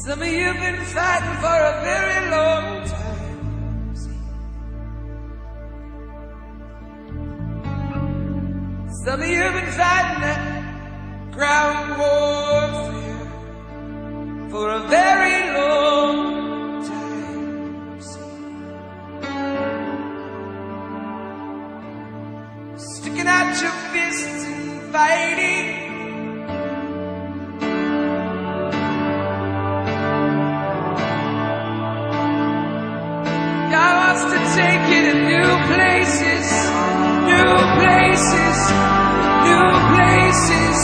Some of you've been fighting for a very long time. Some of you've been fighting that ground warfare for a very long time. Sticking out your fists and fighting. To take you to new places, new places, new places,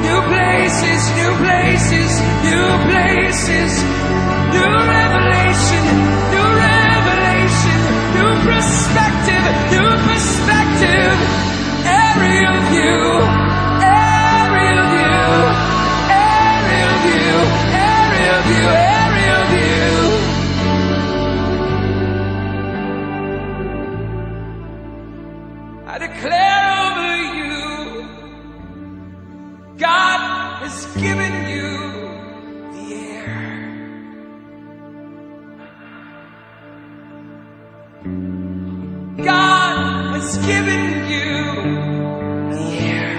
new places, new places, new places, new revelation, new revelation, new perspective, new perspective. Every of you, every of you, every of you, every of you, every of you. I declare over you, God has given you the air. God has given you the air.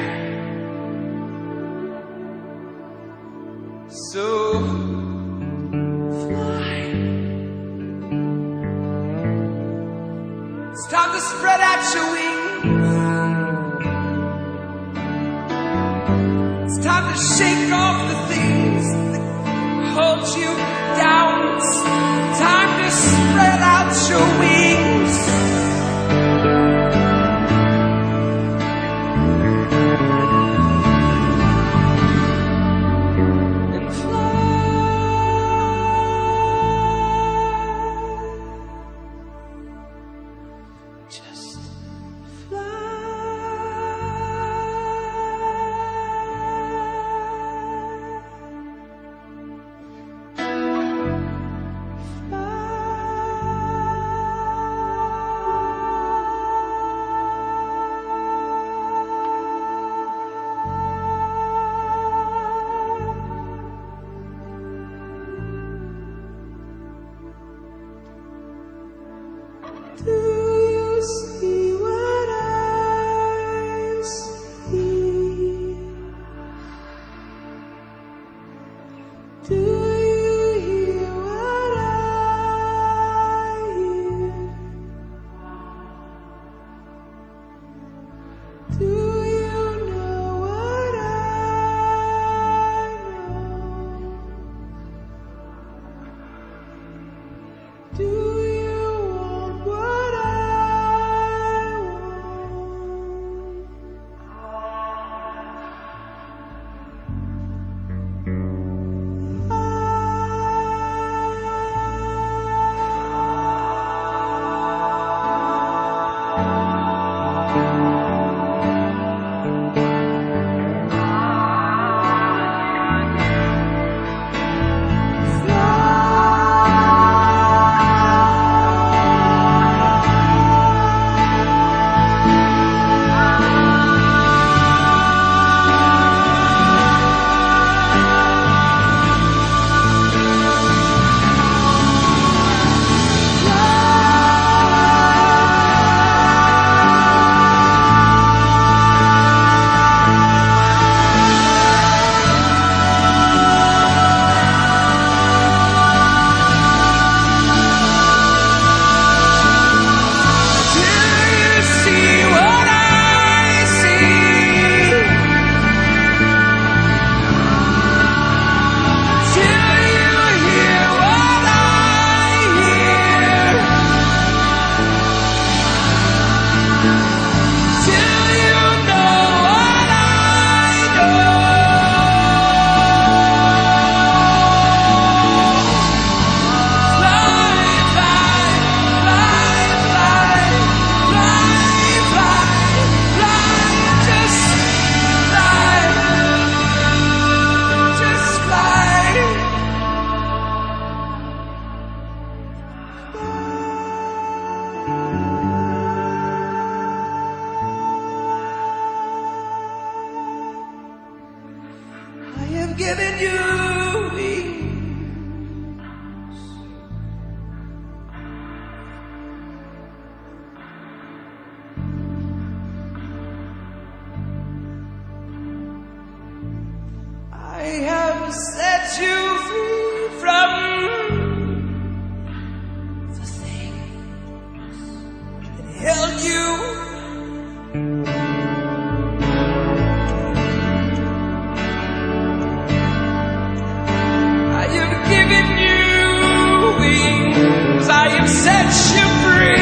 So fly. It's time to spread out your wings. It's time to shake off the things that hold you down. It's time to spread out your wings. And fly. Just fly. Do you see what I see? Do you hear what I hear? Do you know what I know? Do you want what I want? given you wings. set you free from the things that held you. I have given you wings, I have set you free.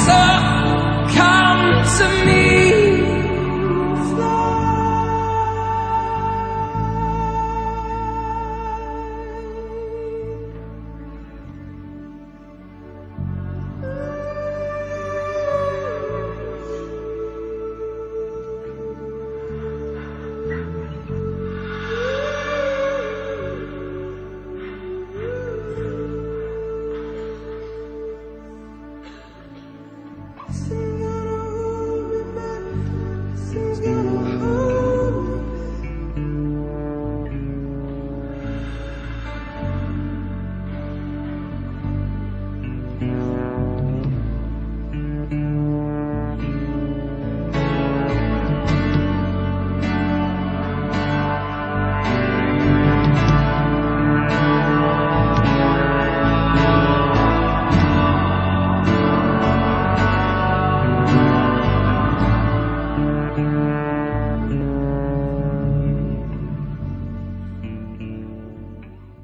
So come to me,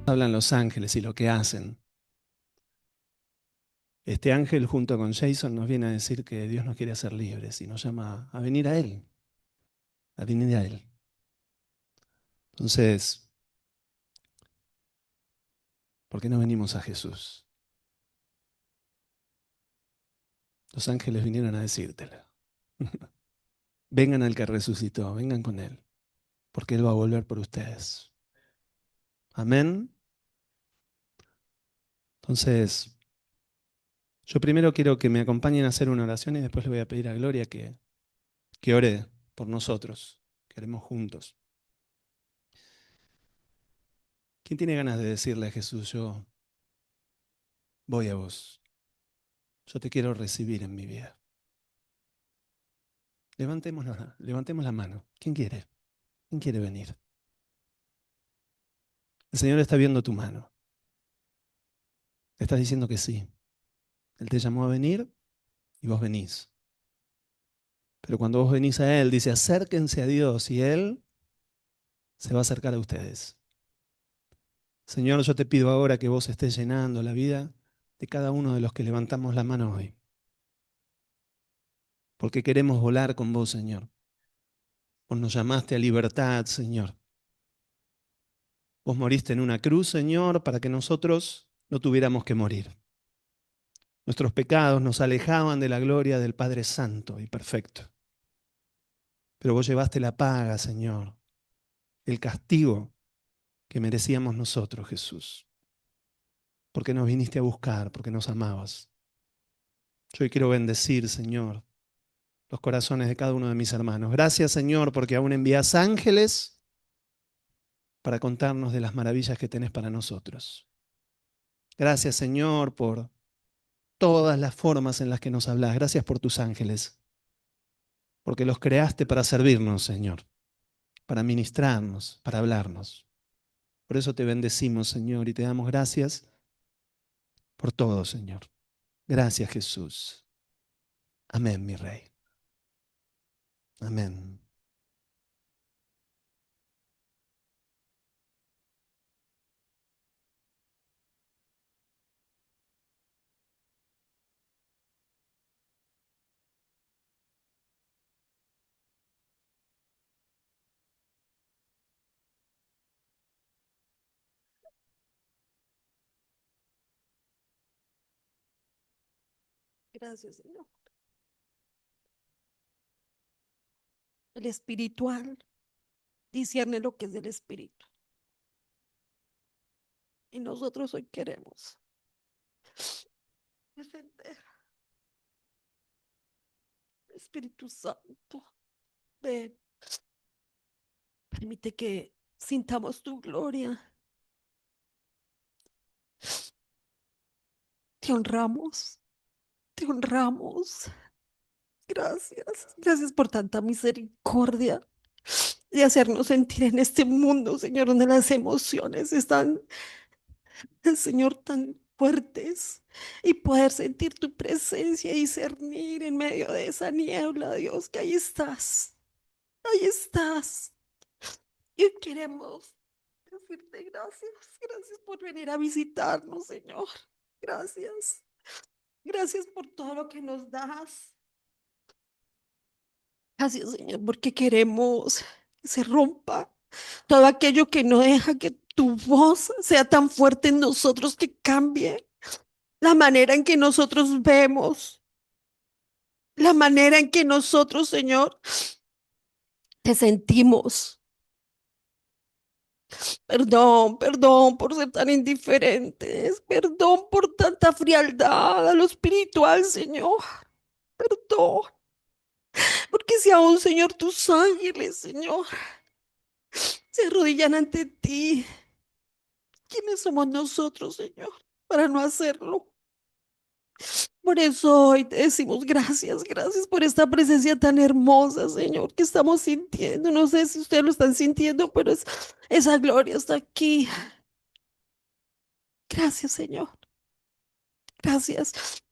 Hablan los ángeles y lo que hacen. Este ángel junto con Jason nos viene a decir que Dios nos quiere hacer libres y nos llama a venir a Él, a venir a Él. Entonces, ¿por qué no venimos a Jesús? Los ángeles vinieron a decírtelo. Vengan al que resucitó, vengan con Él, porque Él va a volver por ustedes. Amén. Entonces, yo primero quiero que me acompañen a hacer una oración y después le voy a pedir a Gloria que ore por nosotros, que oremos juntos. ¿Quién tiene ganas de decirle a Jesús, yo voy a vos? Yo te quiero recibir en mi vida. Levantemos la mano. ¿Quién quiere? ¿Quién quiere venir? El Señor está viendo tu mano. Le estás diciendo que sí. Él te llamó a venir y vos venís. Pero cuando vos venís a Él, dice, acérquense a Dios y Él se va a acercar a ustedes. Señor, yo te pido ahora que vos estés llenando la vida de cada uno de los que levantamos la mano hoy. Porque queremos volar con vos, Señor. Vos nos llamaste a libertad, Señor. Vos moriste en una cruz, Señor, para que nosotros no tuviéramos que morir. Nuestros pecados nos alejaban de la gloria del Padre Santo y perfecto. Pero vos llevaste la paga, Señor, el castigo que merecíamos nosotros, Jesús. Porque nos viniste a buscar, porque nos amabas. Yo hoy quiero bendecir, Señor, los corazones de cada uno de mis hermanos. Gracias, Señor, porque aún envías ángeles para contarnos de las maravillas que tenés para nosotros. Gracias, Señor, por todas las formas en las que nos hablas. Gracias por tus ángeles, porque los creaste para servirnos, Señor, para ministrarnos, para hablarnos. Por eso te bendecimos, Señor, y te damos gracias por todo, Señor. Gracias, Jesús. Amén, mi Rey. Amén. Gracias, Señor. El espiritual discierne lo que es del espíritu. Y nosotros hoy queremos defender. Espíritu Santo, ven, permite que sintamos tu gloria. Te honramos, te honramos. Gracias. Gracias por tanta misericordia de hacernos sentir en este mundo, Señor, donde las emociones están, Señor, tan fuertes y poder sentir tu presencia y discernir en medio de esa niebla, Dios, que ahí estás, ahí estás. Y queremos decirte gracias, gracias por venir a visitarnos, Señor. Gracias, gracias por todo lo que nos das. Gracias, Señor, porque queremos que se rompa todo aquello que no deja que tu voz sea tan fuerte en nosotros que cambie la manera en que nosotros vemos, la manera en que nosotros, Señor, te sentimos. Perdón, perdón por ser tan indiferentes, perdón por tanta frialdad a lo espiritual, Señor, perdón, porque si aún, Señor, tus ángeles, Señor, se arrodillan ante ti, ¿quiénes somos nosotros, Señor, para no hacerlo? Por eso hoy te decimos gracias, gracias por esta presencia tan hermosa, Señor, que estamos sintiendo. No sé si ustedes lo están sintiendo, pero esa gloria está aquí. Gracias, Señor. Gracias,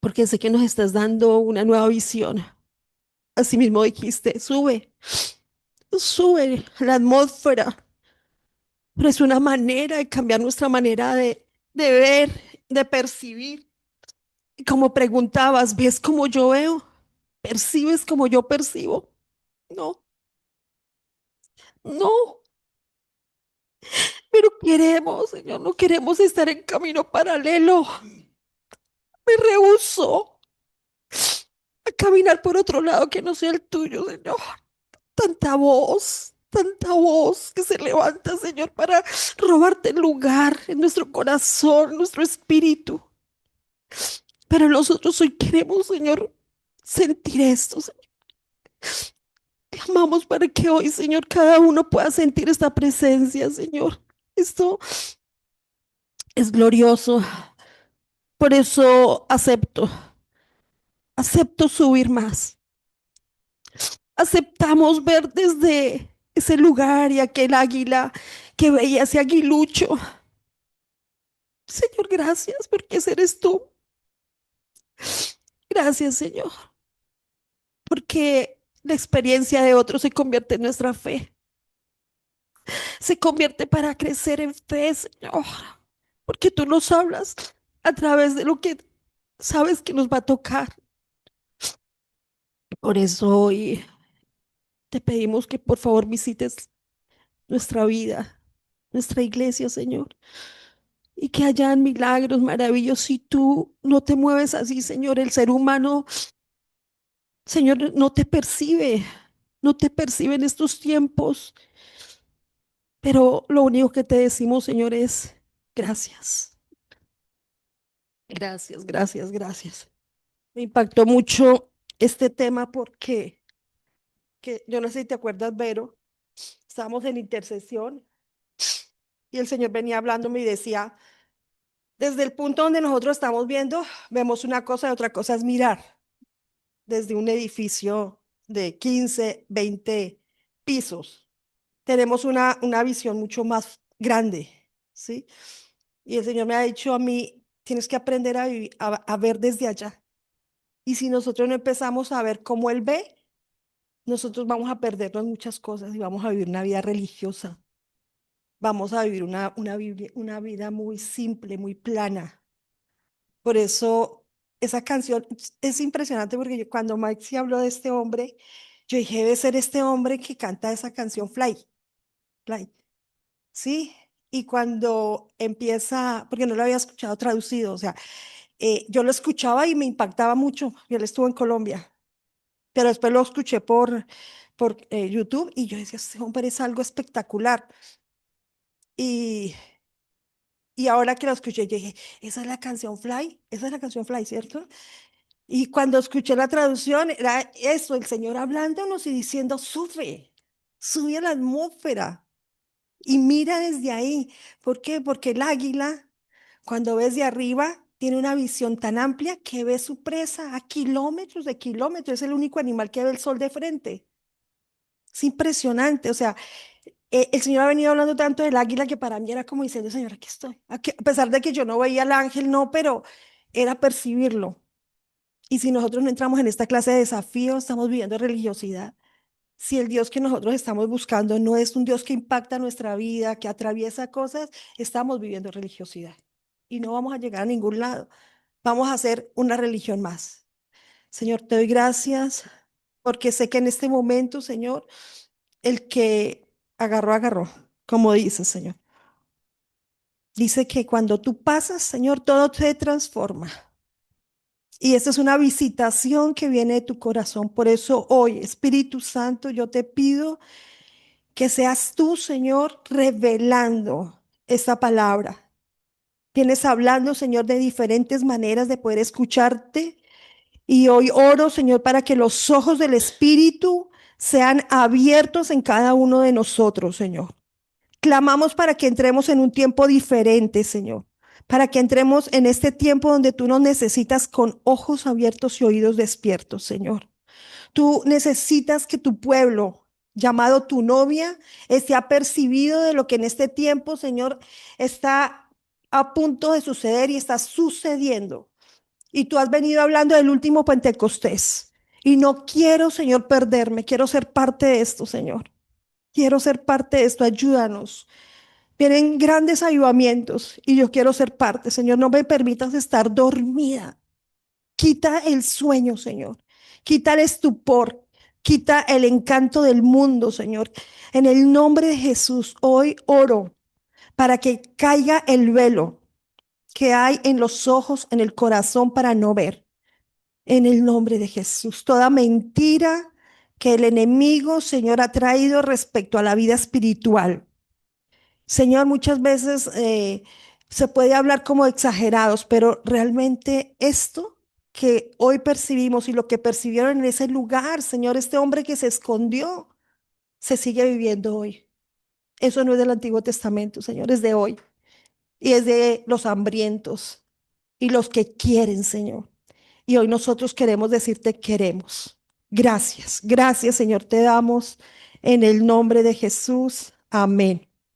porque sé que nos estás dando una nueva visión. Así mismo dijiste, sube, sube la atmósfera, pero es una manera de cambiar nuestra manera de ver, de percibir. Y como preguntabas, ¿ves como yo veo? ¿Percibes como yo percibo? No, no, pero queremos, Señor, no queremos estar en camino paralelo. Me rehúso a caminar por otro lado que no sea el tuyo, Señor. Tanta voz que se levanta, Señor, para robarte el lugar en nuestro corazón, nuestro espíritu. Pero nosotros hoy queremos, Señor, sentir esto, Señor. Clamamos para que hoy, Señor, cada uno pueda sentir esta presencia, Señor. Esto es glorioso. Por eso acepto subir más. Aceptamos ver desde ese lugar y aquel águila que veía ese aguilucho. Señor, gracias porque ese eres tú. Gracias, Señor, porque la experiencia de otros se convierte en nuestra fe. Se convierte para crecer en fe, Señor, porque tú nos hablas a través de lo que sabes que nos va a tocar. Por eso hoy te pedimos que por favor visites nuestra vida, nuestra iglesia, Señor, y que hayan milagros maravillosos. Si tú no te mueves así, Señor, el ser humano, Señor, no te percibe en estos tiempos. Pero lo único que te decimos, Señor, es gracias. Gracias, gracias, gracias. Me impactó mucho este tema porque yo no sé si te acuerdas, Vero, estábamos en intercesión y el Señor venía hablándome y decía, desde el punto donde nosotros estamos viendo, vemos una cosa y otra cosa es mirar desde un edificio de 15, 20 pisos. Tenemos una visión mucho más grande, ¿sí? Y el Señor me ha dicho a mí, tienes que aprender a ver desde allá. Y si nosotros no empezamos a ver cómo Él ve, nosotros vamos a perdernos muchas cosas y vamos a vivir una vida religiosa. Vamos a vivir una vida muy simple, muy plana. Por eso esa canción es impresionante porque cuando Maxi habló de este hombre, yo dije, debe ser este hombre que canta esa canción Fly, Fly. Sí, y cuando empieza, porque no lo había escuchado traducido, o sea, yo lo escuchaba y me impactaba mucho, y él estuvo en Colombia, pero después lo escuché por YouTube y yo decía, este hombre es algo espectacular. Y, y ahora que lo escuché, yo dije, esa es la canción Fly, esa es la canción Fly, ¿cierto? Y cuando escuché la traducción, era eso, el Señor hablándonos y diciendo, sube, sube a la atmósfera. Y mira desde ahí. ¿Por qué? Porque el águila, cuando ves de arriba, tiene una visión tan amplia que ve su presa a kilómetros de kilómetros. Es el único animal que ve el sol de frente. Es impresionante. O sea, el Señor ha venido hablando tanto del águila que para mí era como diciendo, Señor, aquí estoy. A pesar de que yo no veía al ángel, no, pero era percibirlo. Y si nosotros no entramos en esta clase de desafío, estamos viviendo religiosidad. Si el Dios que nosotros estamos buscando no es un Dios que impacta nuestra vida, que atraviesa cosas, estamos viviendo religiosidad. Y no vamos a llegar a ningún lado. Vamos a hacer una religión más. Señor, te doy gracias porque sé que en este momento, Señor, el que agarró, agarró, como dice, Señor. Dice que cuando tú pasas, Señor, todo se transforma. Y esta es una visitación que viene de tu corazón. Por eso hoy, Espíritu Santo, yo te pido que seas tú, Señor, revelando esta palabra. Tienes hablando, Señor, de diferentes maneras de poder escucharte. Y hoy oro, Señor, para que los ojos del Espíritu sean abiertos en cada uno de nosotros, Señor. Clamamos para que entremos en un tiempo diferente, Señor. Para que entremos en este tiempo donde tú nos necesitas con ojos abiertos y oídos despiertos, Señor. Tú necesitas que tu pueblo, llamado tu novia, esté apercibido de lo que en este tiempo, Señor, está a punto de suceder y está sucediendo. Y tú has venido hablando del último Pentecostés. Y no quiero, Señor, perderme. Quiero ser parte de esto, Señor. Quiero ser parte de esto. Ayúdanos. Vienen grandes avivamientos y yo quiero ser parte. Señor, no me permitas estar dormida. Quita el sueño, Señor. Quita el estupor. Quita el encanto del mundo, Señor. En el nombre de Jesús, hoy oro para que caiga el velo que hay en los ojos, en el corazón para no ver. En el nombre de Jesús, toda mentira que el enemigo, Señor, ha traído respecto a la vida espiritual. Señor, muchas veces se puede hablar como exagerados, pero realmente esto que hoy percibimos y lo que percibieron en ese lugar, Señor, este hombre que se escondió, se sigue viviendo hoy. Eso no es del Antiguo Testamento, Señor, es de hoy. Y es de los hambrientos y los que quieren, Señor. Y hoy nosotros queremos decirte queremos. Gracias, gracias, Señor, te damos en el nombre de Jesús. Amén.